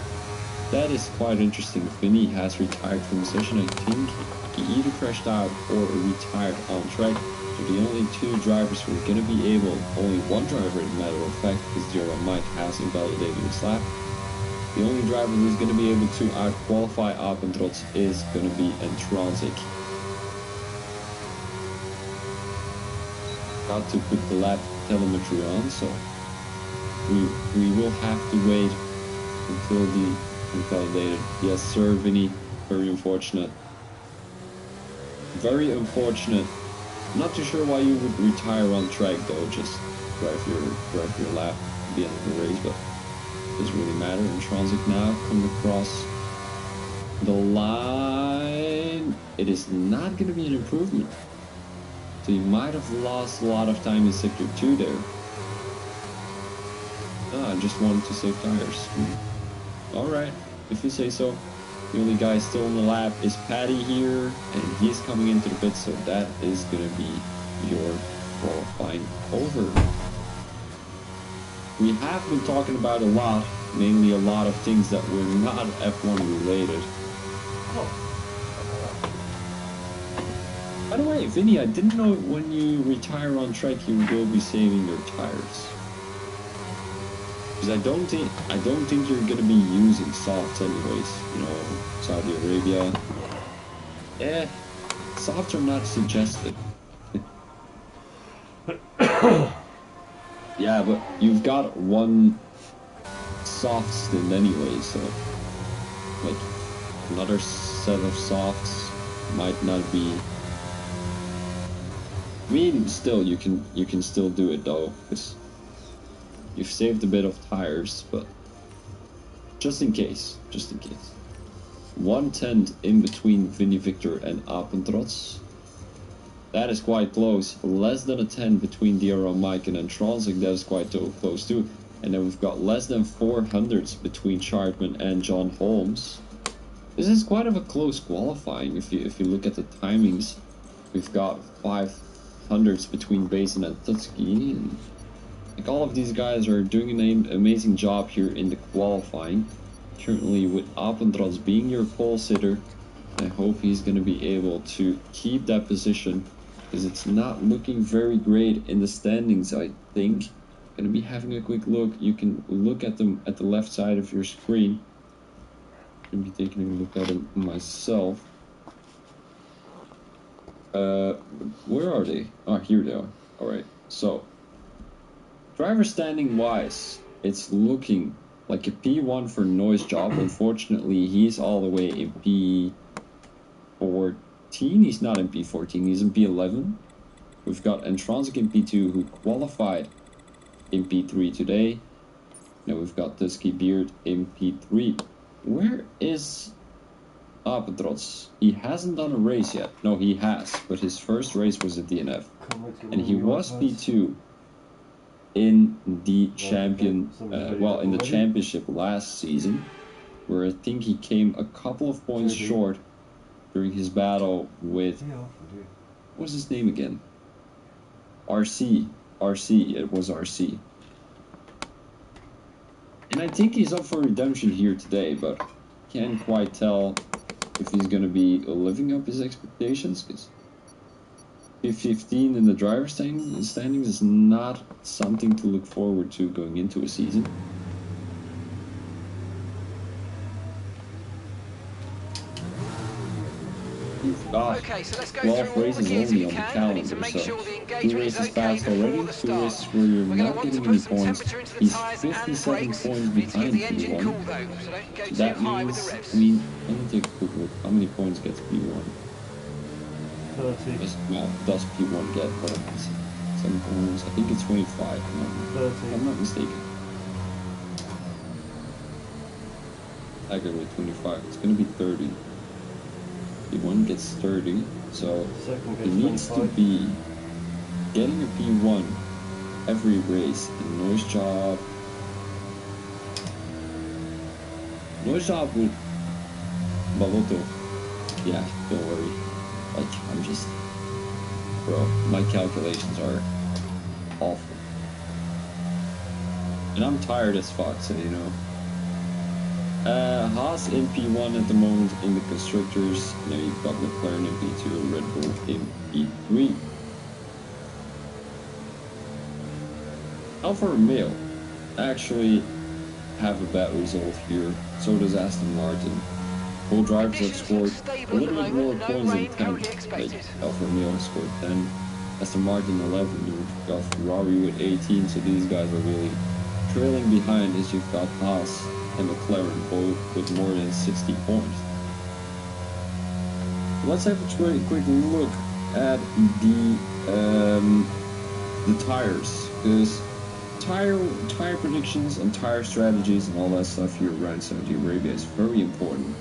That is quite interesting. Vinny has retired from the session. I think he either crashed out or retired on track. So the only two drivers who are going to be able, only one driver as a matter of fact, because Dira Mike has invalidated his lap. The only driver who's going to be able to out-qualify Apentrots is going to be Entransic. Got to put the lap telemetry on, so we will have to wait until the invalidated. Yes sir, Vinny, very unfortunate. Very unfortunate. Not too sure why you would retire on track though, just drive your lap at the end of the race, but it doesn't really matter. And Transic now coming across the line. It is not going to be an improvement. So you might have lost a lot of time in sector 2 there. I just wanted to save tires. Alright, if you say so. The only guy still on the lap is Paddy here, and he's coming into the pit, so that is going to be your qualifying over. We have been talking about a lot, mainly a lot of things that were not F1 related. By the way, Vinny, I didn't know when you retire on track you will be saving your tires. Because I don't think you're gonna be using softs anyways. You know, Saudi Arabia. Softs are not suggested. Yeah, but you've got one soft stint anyway, so like another set of softs might not be. I mean, still you can still do it though, because you've saved a bit of tires, but just in case. 1/10 in between Vinny Victor and Apentrots. That is quite close. Less than a 10 between Dira Mike and Entransic. That is quite close too. And then we've got less than 400s between Chartman and John Holmes. This is quite of a close qualifying if you look at the timings. We've got 500s between Basin and Tutski. And like all of these guys are doing an amazing job here in the qualifying. Currently with Apentrots being your pole sitter. I hope he's going to be able to keep that position, because it's not looking very great in the standings, I think. Going to be having a quick look. You can look at them at the left side of your screen. Going to be taking a look at them myself. Where are they? Oh, here they are. Alright, so driver standing wise, it's looking like a P1 for Noise Job. Unfortunately, he's all the way in P14. He's not in P14, he's in P11. We've got Entransic in P2 who qualified in P3 today. Now we've got Tusky Beard in P3. Where is Apentrots? He hasn't done a race yet. No, he has, but his first race was at DNF. And he was P2 in the in the championship last season, where I think he came a couple of points short during his battle with, what's his name again? RC, it was RC. And I think he's up for redemption here today, but can't quite tell if he's going to be living up his expectations, because P15 in the driver's standings is not something to look forward to going into a season. Okay, so let's go through all the gears if you can. We need to make sure the engagement is okay before the start. We're going to want to put some temperature into the tyres and brakes. We need to keep the engine cool though, so don't go too high with the revs. I mean, let me take a quick look. How many points gets P1? 30. Well, does P1 get? What am I saying? 7 points. I think it's 25. If I'm not mistaken. I go with 25. It's going to be 30. P1 gets 30, so he needs to be getting a P1 every race. And Noise Job with Balotto. Yeah, don't worry. Like, I'm just... Bro, my calculations are awful. And I'm tired as fuck, so you know. Haas in P1 at the moment in the Constructors. Now you've got McLaren in P2, Red Bull in P3. Alfa Romeo actually have a bad result here. So does Aston Martin. Both drivers have scored a little bit more points than 10. Like Alfa Romeo scored 10, Aston Martin 11. You've got Ferrari with 18. So these guys are really trailing behind as you've got Haas and McLaren both with more than 60 points. Let's have a quick look at the tires, because tire predictions and tire strategies and all that stuff here around Saudi Arabia is very important.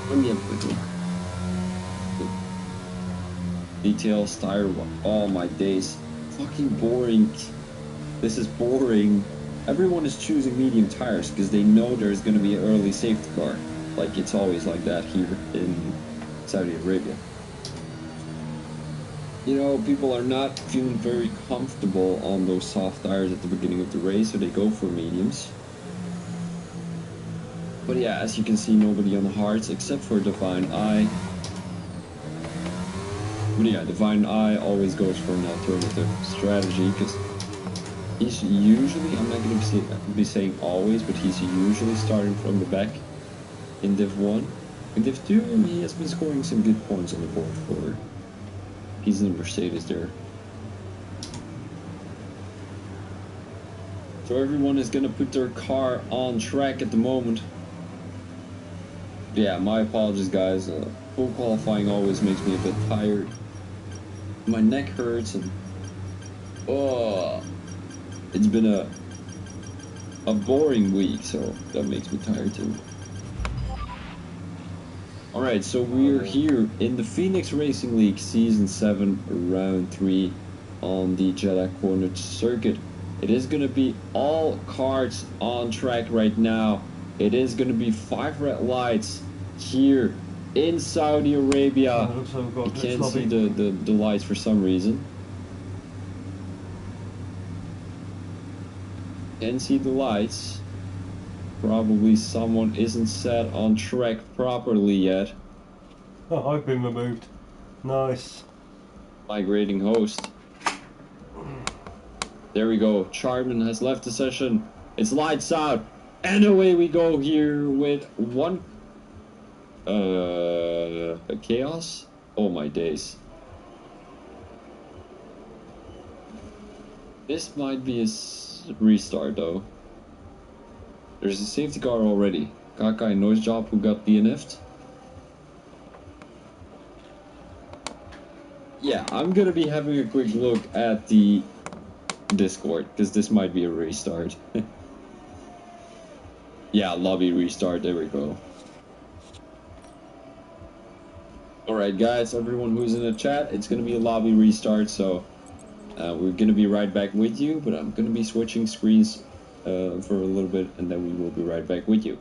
Let me have a quick look. Details, tire, oh my days, fucking boring. This is boring. Everyone is choosing medium tires because they know there's going to be an early safety car. Like, it's always like that here in Saudi Arabia. You know, people are not feeling very comfortable on those soft tires at the beginning of the race, so they go for mediums. But yeah, as you can see, nobody on the hards except for Divine Eye. But yeah, Divine Eye always goes for an alternative strategy because he's usually, I'm not going to be saying always, but he's usually starting from the back in Div 1. In Div 2, he has been scoring some good points on the board for... He's in the Mercedes there. So everyone is going to put their car on track at the moment. Yeah, my apologies guys. Full qualifying always makes me a bit tired. My neck hurts and... Oh... It's been a boring week, so that makes me tired too. Alright, so we're here in the Phoenix Racing League Season 7, Round 3 on the Jeddah Corner circuit. It is going to be all cars on track right now. It is going to be 5 red lights here in Saudi Arabia. You can't see the lights for some reason. Can see the lights. Probably someone isn't set on track properly yet. Oh, I've been removed. Nice. Migrating host. There we go. Charman has left the session. It's lights out. And away we go here with one... a chaos? Oh my days. This might be a restart though. There's a safety car already. Kaka and Noise Job who got DNF'd. Yeah, I'm gonna be having a quick look at the Discord because this might be a restart. Yeah, lobby restart, there we go. Alright guys, everyone who's in the chat, it's gonna be a lobby restart, so we're gonna be right back with you, but I'm gonna be switching screens for a little bit and then we will be right back with you.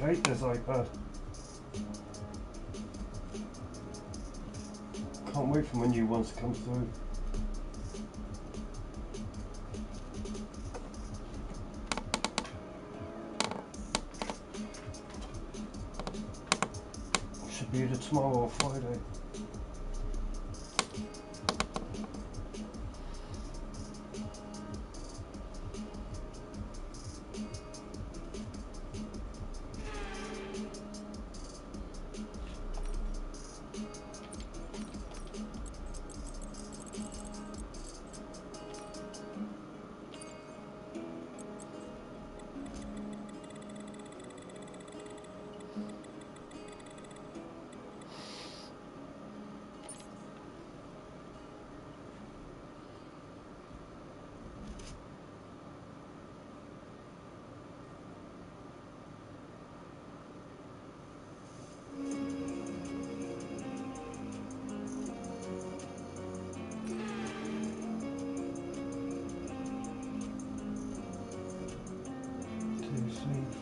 I hate this iPad. Can't wait for my new ones to come through. Should be either tomorrow or Friday.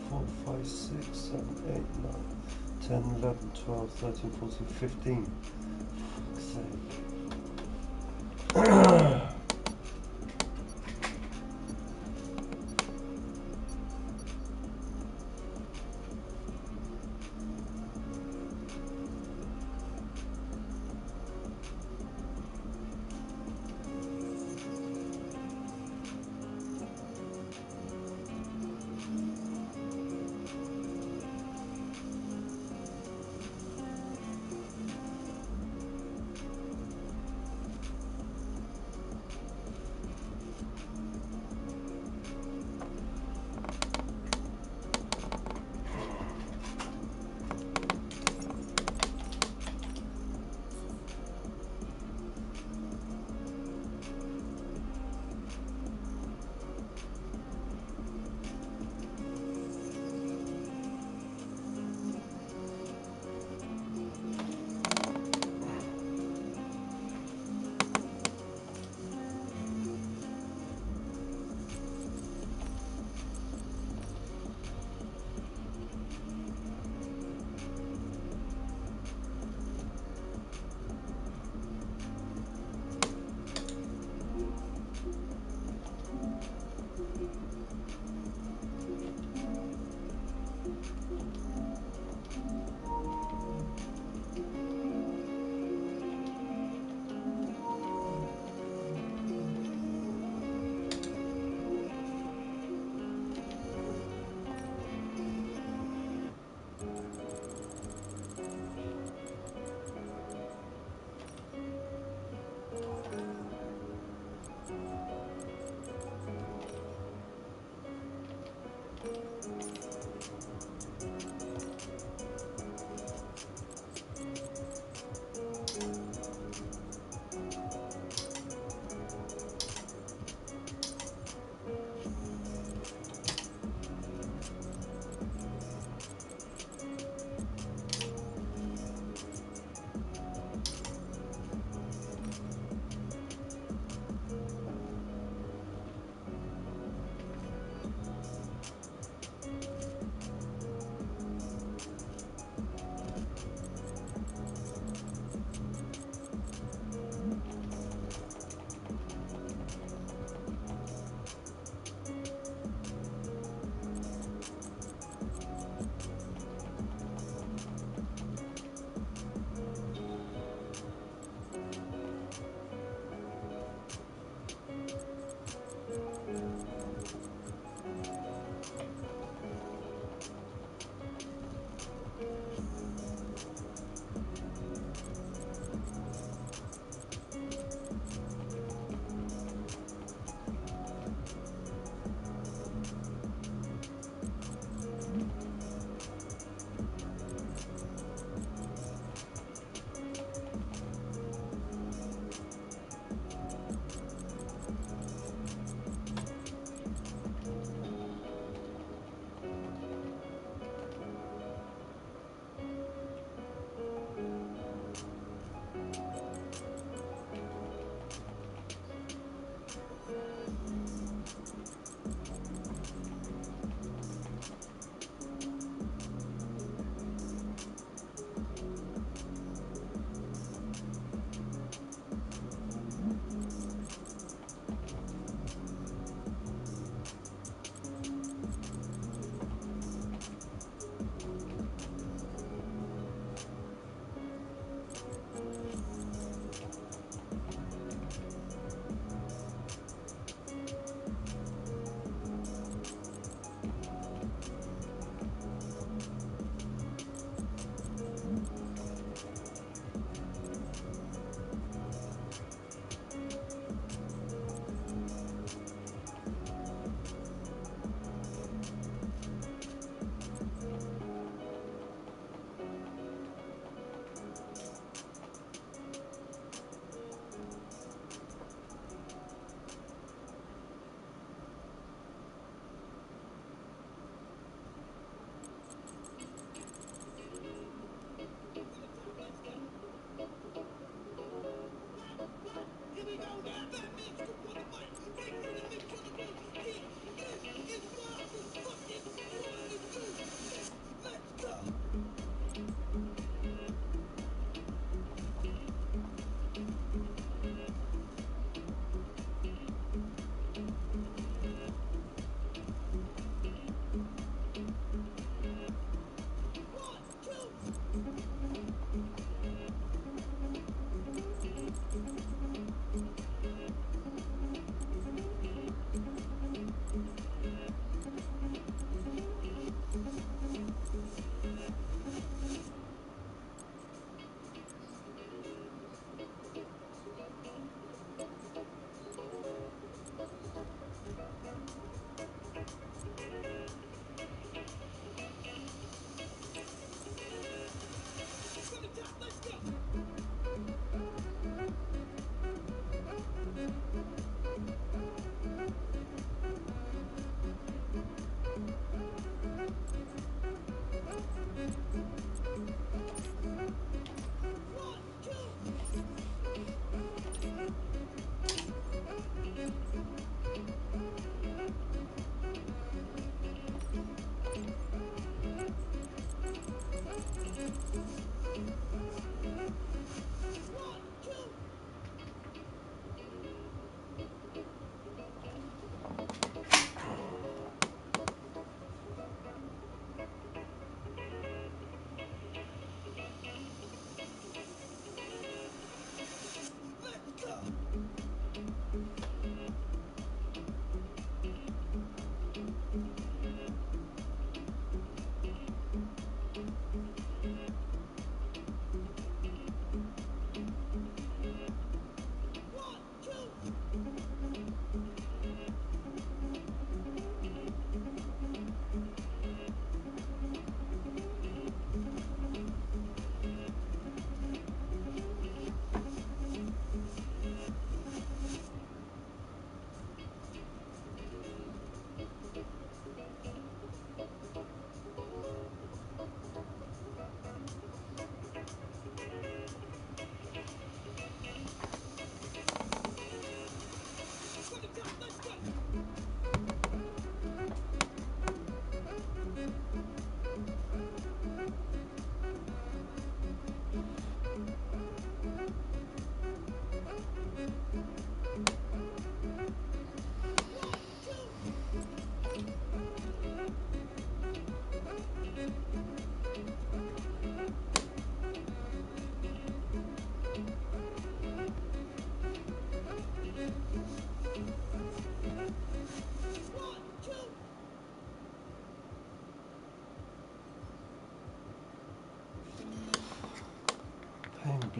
Four, 5, 6, 7, 8, 9, 10, 11, 12, 13, 14, 15. For fuck's sake.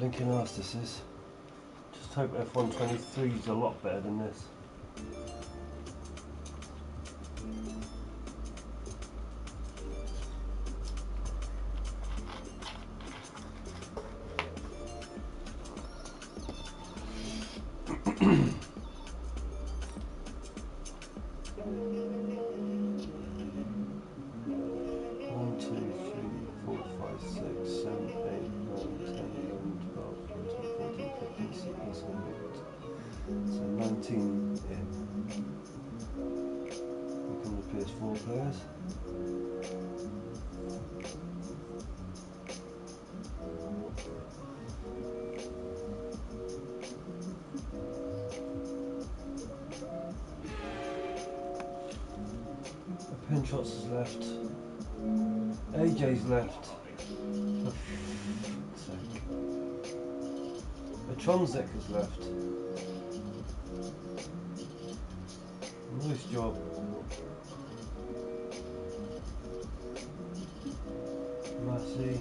blinking ass this is. Just hope F123 is a lot better than this. Players. Pinchot's is left. AJ's left. For fuck's sake. Tronzek is left. Nice job. Massey.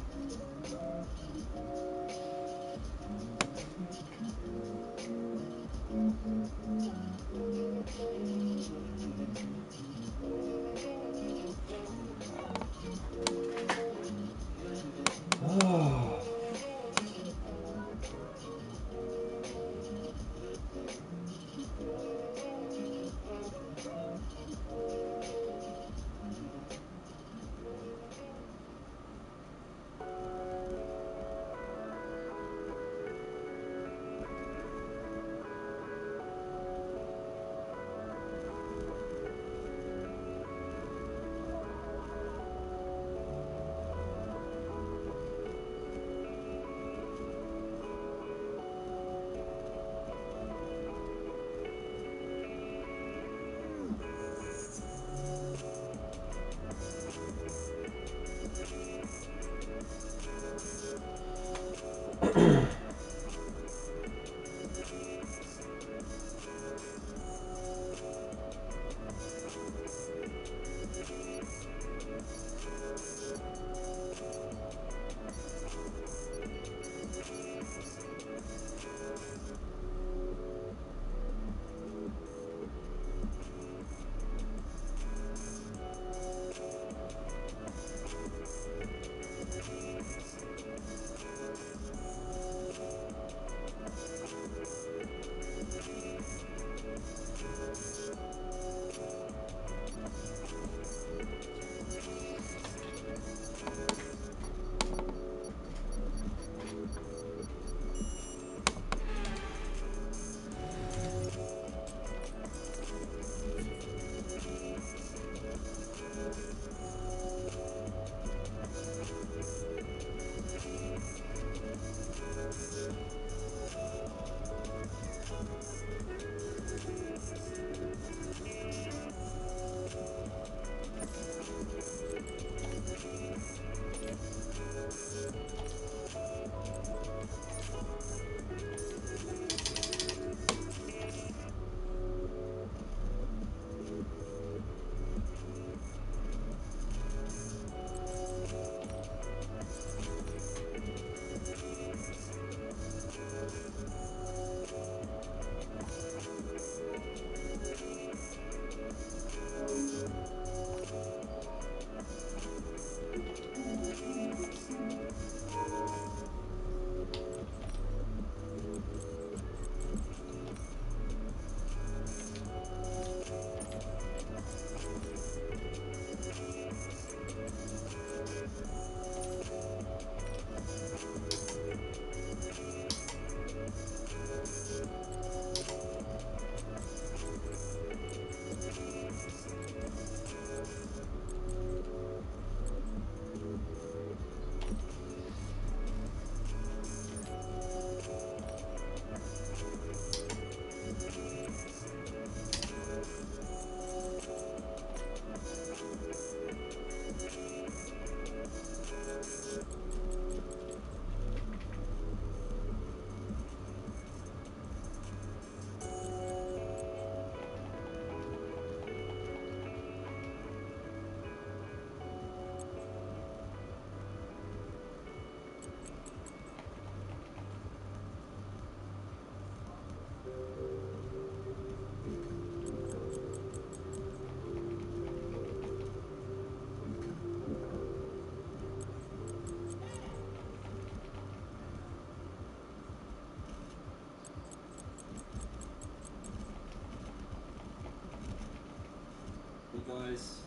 guys.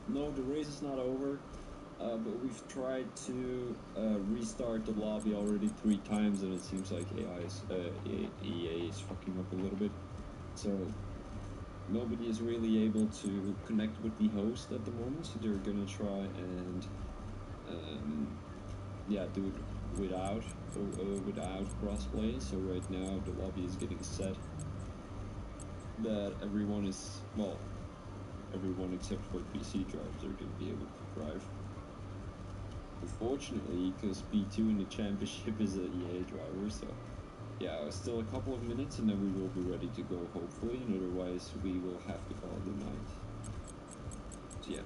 No, the race is not over, but we've tried to restart the lobby already 3 times, and it seems like EA is fucking up a little bit. So nobody is really able to connect with the host at the moment, so they're gonna try and do it without crossplay. So right now the lobby is getting set that everyone except for PC drivers are going to be able to drive. Unfortunately, because P2 in the championship is an EA driver, so yeah, still a couple of minutes and then we will be ready to go, hopefully, and otherwise we will have to call it a night. So yeah,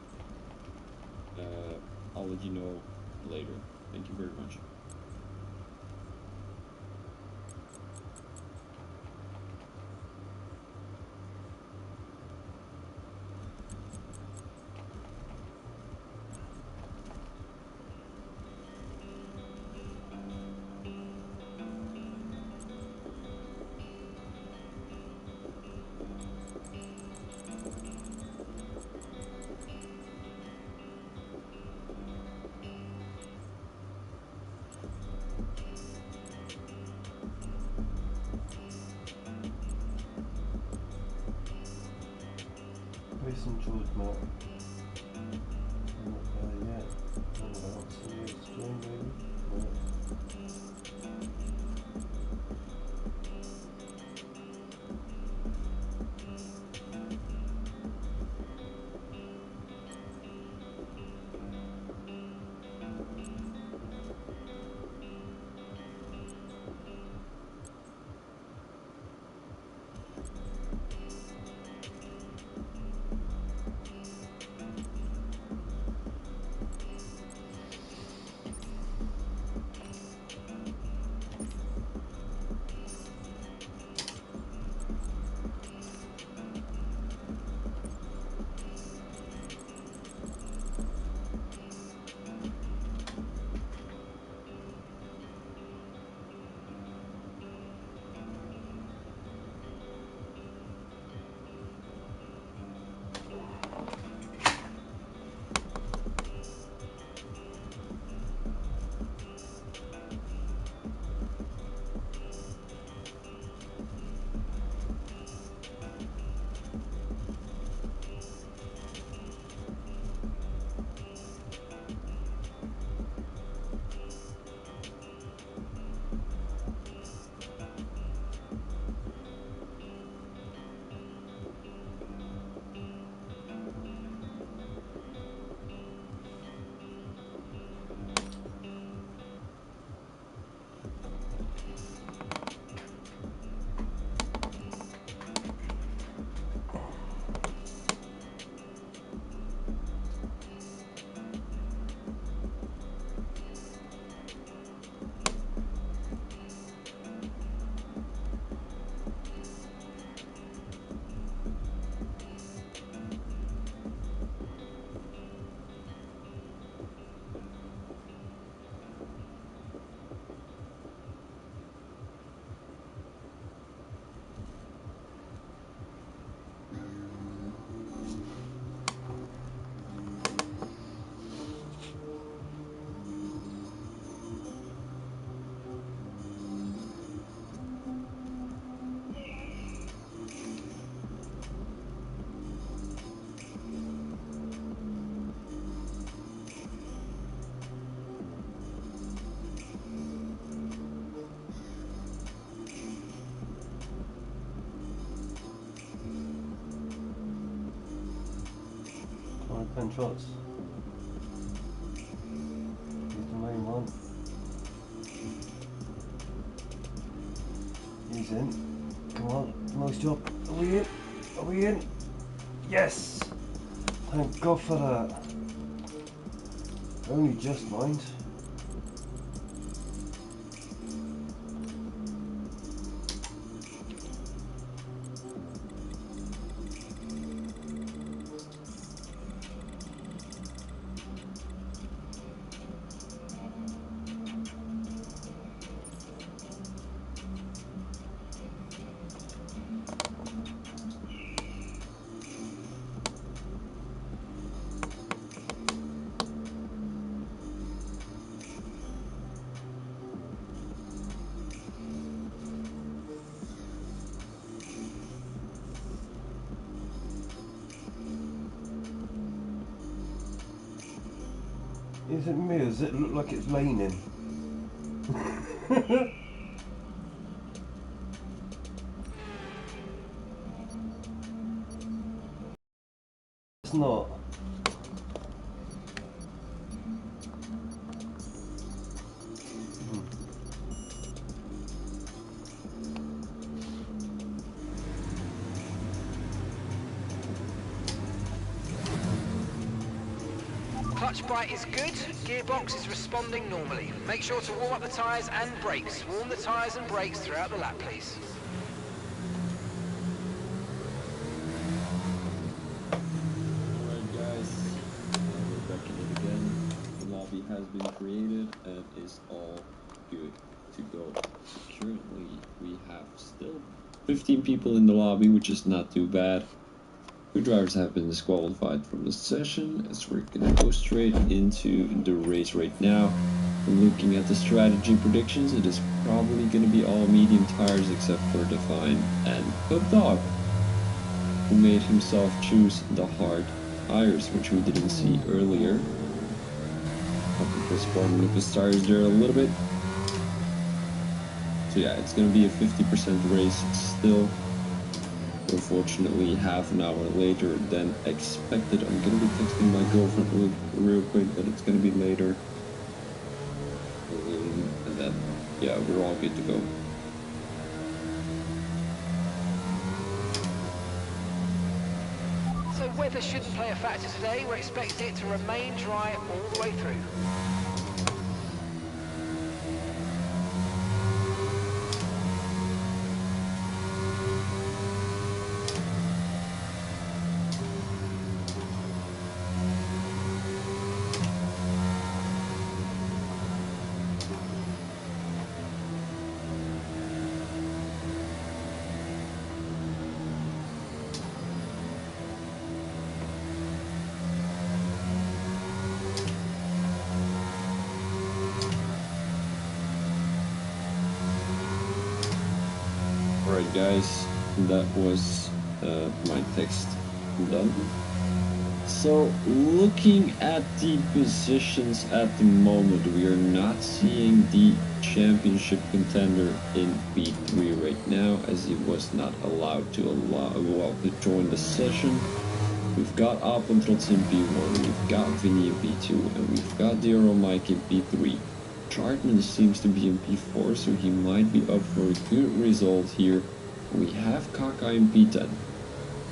I'll let you know later. Thank you very much. St. George Mount. Not there yet. What else? It's join maybe? No. Ben Trotz. He's the main one. He's in. Come on, nice job. Are we in? Are we in? Yes! Thank God for that. Only just, mind. Is it me? Does it look like it's raining? It's not. Clutch bite is good, gearbox is responding normally. Make sure to warm up the tyres and brakes. Warm the tyres and brakes throughout the lap, please. Alright guys, we're back in it again. The lobby has been created and is all good to go. Currently we have still 15 people in the lobby, which is not too bad. 2 drivers have been disqualified from the session, as we're going to go straight into the race right now. Looking at the strategy predictions, it is probably going to be all medium tires except for Define and Pub Dog, who made himself choose the hard tires, which we didn't see earlier. Just warming up his tires there a little bit. So yeah, it's going to be a 50% race still. Unfortunately, half an hour later than expected. I'm gonna be texting my girlfriend real quick that it's gonna be later. And then, yeah, we're all good to go. So weather shouldn't play a factor today. We're expecting it to remain dry all the way through. Alright guys, that was my text done. So looking at the positions at the moment, we are not seeing the championship contender in P3 right now, as he was not allowed to join the session. We've got Apentrots in P1, we've got Vinny in P2, and we've got Dero Mike in P3. Chartman seems to be in P4, so he might be up for a good result here. We have Kaka in P10.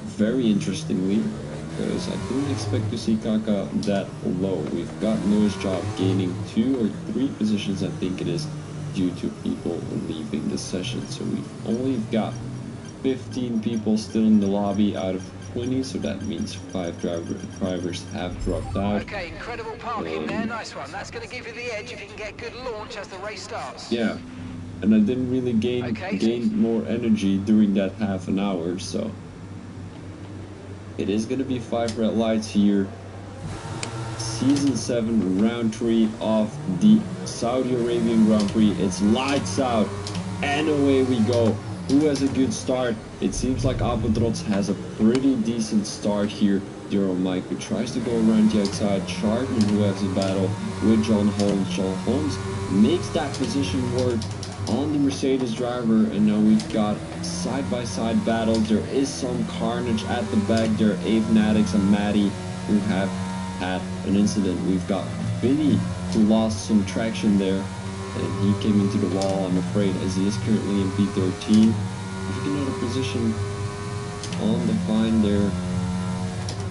Very interestingly, because I didn't expect to see Kaka that low. We've got Noah's Job gaining 2 or 3 positions, I think it is, due to people leaving the session. So we've only got 15 people still in the lobby out of 20, so that means 5 drivers have dropped out. Okay, incredible parking there, nice one. That's going to give you the edge if you can get good launch as the race starts. Yeah, and I didn't really gain more energy during that half an hour, so it is going to be 5 red lights here. Season 7, round 3 of the Saudi Arabian Grand Prix. It's lights out, and away we go. Who has a good start? It seems like Apentrots has a pretty decent start here. Dero Mike, who tries to go around the outside. Chartman, who has a battle with John Holmes. John Holmes makes that position work on the Mercedes driver, and now we've got side-by-side battles. There is some carnage at the back there. Avenatics and Maddie, who have had an incident. We've got Vinny, who lost some traction there, and he came into the wall, I'm afraid, as he is currently in P13. Taking another position on the fine there.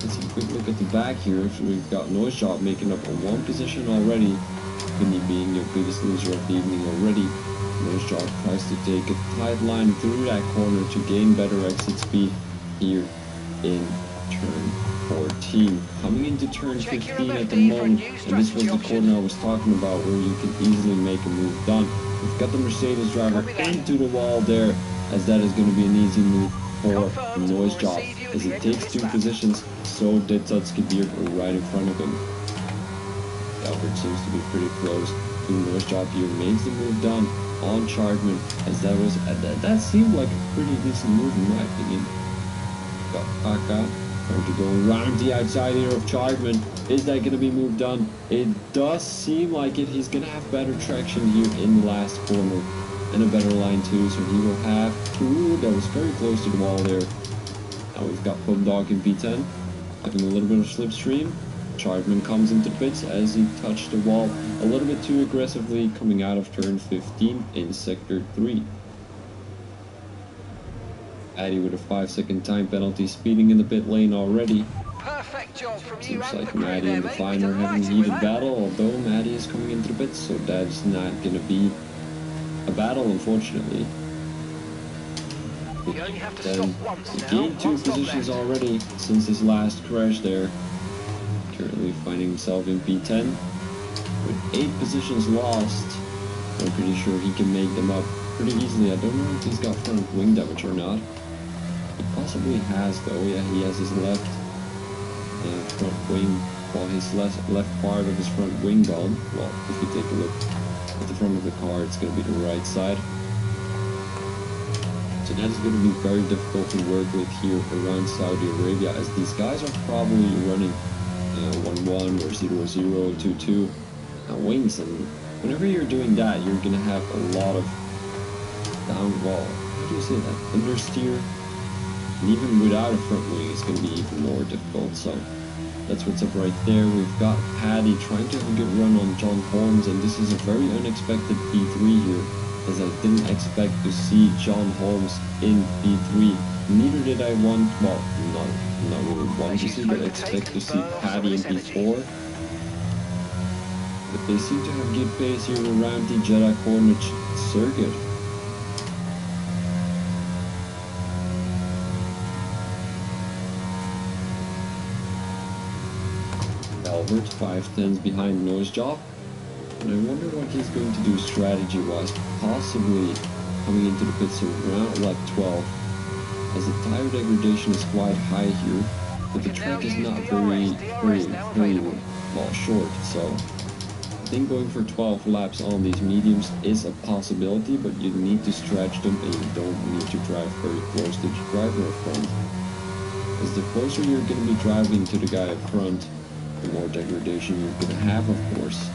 Let's have a quick look at the back here. So we've got Noise Job making up a 1 position already. Vinny being your biggest loser of the evening already. Noise Job tries to take a tight line through that corner to gain better exit speed here in turn 14. Coming into turn 15 at the moment, and this was the corner I was talking about where you can easily make a move done. We've got the Mercedes driver into the wall there, as that is going to be an easy move for Noise Job, as it takes 2 positions, so did Tutski Beard right in front of him. Albert seems to be pretty close to Noise Job here, makes the move done on Chartman, as that seemed like a pretty decent move in my opinion. Got Kaka trying to go around the outside here of Chartman. Is that going to be moved on? It does seem like it. He's going to have better traction here in the last corner. And a better line too, so he will have... Ooh, that was very close to the wall there. Now we've got Pub Dog in P10. Having a little bit of slipstream. Chardman comes into the pits as he touched the wall a little bit too aggressively, coming out of turn 15 in sector 3. Addy with a 5-second time penalty, speeding in the pit lane already. Perfect job from you. Seems like Maddie and Define are having a heated battle, although Maddie is coming into the pits, so that's not going to be a battle, unfortunately. You only have to Then stop once he now. gained 2 positions already since his last crash there. Currently finding himself in P10 with 8 positions lost. I'm pretty sure he can make them up pretty easily. I don't know if he's got front wing damage or not. He possibly has though. Yeah, he has his left front wing, while his left part of his front wing gone. Well, if you take a look at the front of the car, it's going to be the right side. So that's going to be very difficult to work with here around Saudi Arabia, as these guys are probably running 1-1 or 0-0, 2-2 wings, and whenever you're doing that, you're going to have a lot of downwall. How do you say that? Understeer. And even without a front wing, it's going to be even more difficult. So that's what's up right there. We've got Paddy trying to have a good run on John Holmes, and this is a very unexpected P3 here, as I didn't expect to see John Holmes in P3. Neither did I want, well, not really want to see, but expect to see Paddy in P4. But they seem to have good pace here around the Jeddah Corniche circuit. Albert, 5/10s behind Nose Job. And I wonder what he's going to do strategy-wise, possibly coming into the pits around lap 12, as the tire degradation is quite high here, but the track is not very well short, so I think going for 12 laps on these mediums is a possibility, but you need to stretch them and you don't need to drive very close to the driver up front, as the closer you're going to be driving to the guy up front, the more degradation you're going to have, of course,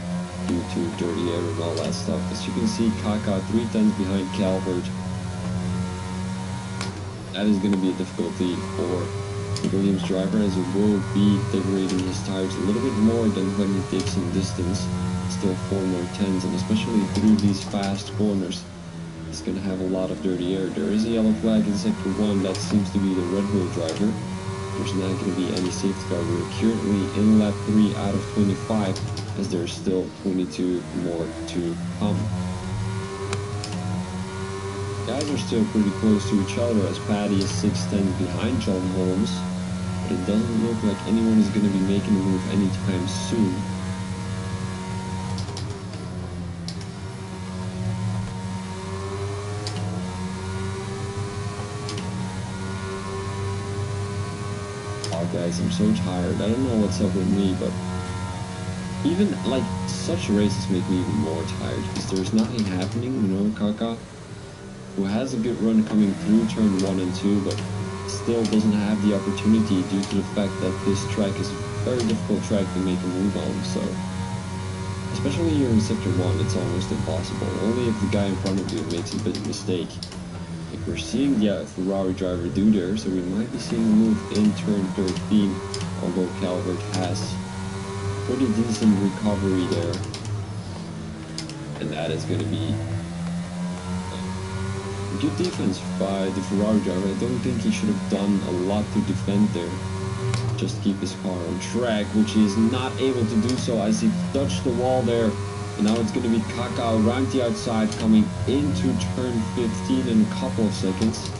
due to dirty air and all that stuff. As you can see, Kaka 3/10s behind Calvert. That is going to be a difficulty for the Williams driver, as it will be degrading his tires a little bit more than when he takes some distance. Still 4 more 10s, and especially through these fast corners, he's going to have a lot of dirty air. There is a yellow flag in sector 1, that seems to be the Red Bull driver. There's not going to be any safety car. We're currently in lap 3 out of 25, as there's still 22 more to come. Guys are still pretty close to each other, as Paddy is 6/10 behind John Holmes, but it doesn't look like anyone is going to be making a move anytime soon. Guys, I'm so tired. I don't know what's up with me, but even like such races make me even more tired, because there's nothing happening. You know, Kaka, who has a good run coming through turn 1 and 2, but still doesn't have the opportunity due to the fact that this track is a very difficult track to make a move on. So especially here in sector 1, it's almost impossible. Only if the guy in front of you makes a big mistake. Like we're seeing the Ferrari driver do there, so we might be seeing a move in turn 13, although Calvert has pretty decent recovery there. And that is going to be good defense by the Ferrari driver. I don't think he should have done a lot to defend there. Just keep his car on track, which he is not able to do so, as he touched the wall there. And now it's going to be Kaka around the outside, coming into turn 15 in a couple of seconds.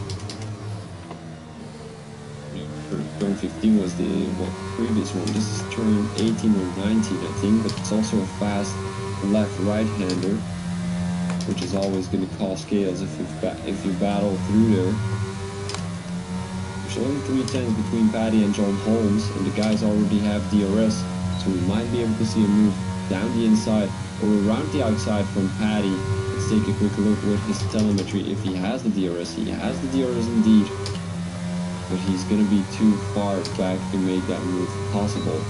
Turn 15 was the previous one. This is turn 18 or 19, I think, but it's also a fast left-right-hander, which is always going to cause chaos if you battle through there. There's only 3/10s between Paddy and John Holmes, and the guys already have DRS, so we might be able to see a move down the inside or around the outside from Paddy. Let's take a quick look with his telemetry. If he has the DRS, he has the DRS indeed, but he's going to be too far back to make that move possible.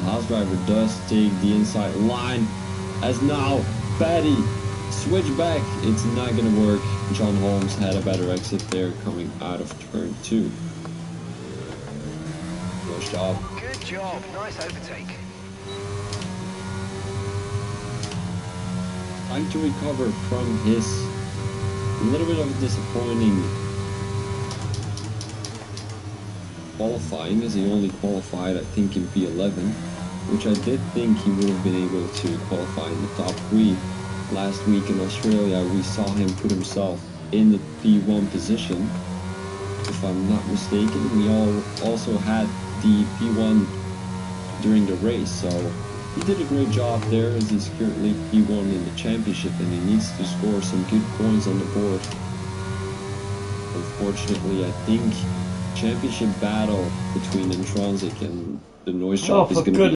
Haas driver does take the inside line, as now Paddy switch back. It's not going to work. John Holmes had a better exit there coming out of turn 2. Nice job. Good job. Nice overtake. Trying to recover from his little bit of disappointing qualifying, as he only qualified, I think, in P11, which I did think he would have been able to qualify in the top 3. Last week in Australia, we saw him put himself in the P1 position. If I'm not mistaken, we also had the P1 during the race, so he did a great job there, as he's currently P1 in the championship, and he needs to score some good points on the board. Unfortunately, I think championship battle between Intronsic and the Noise Shop is going to be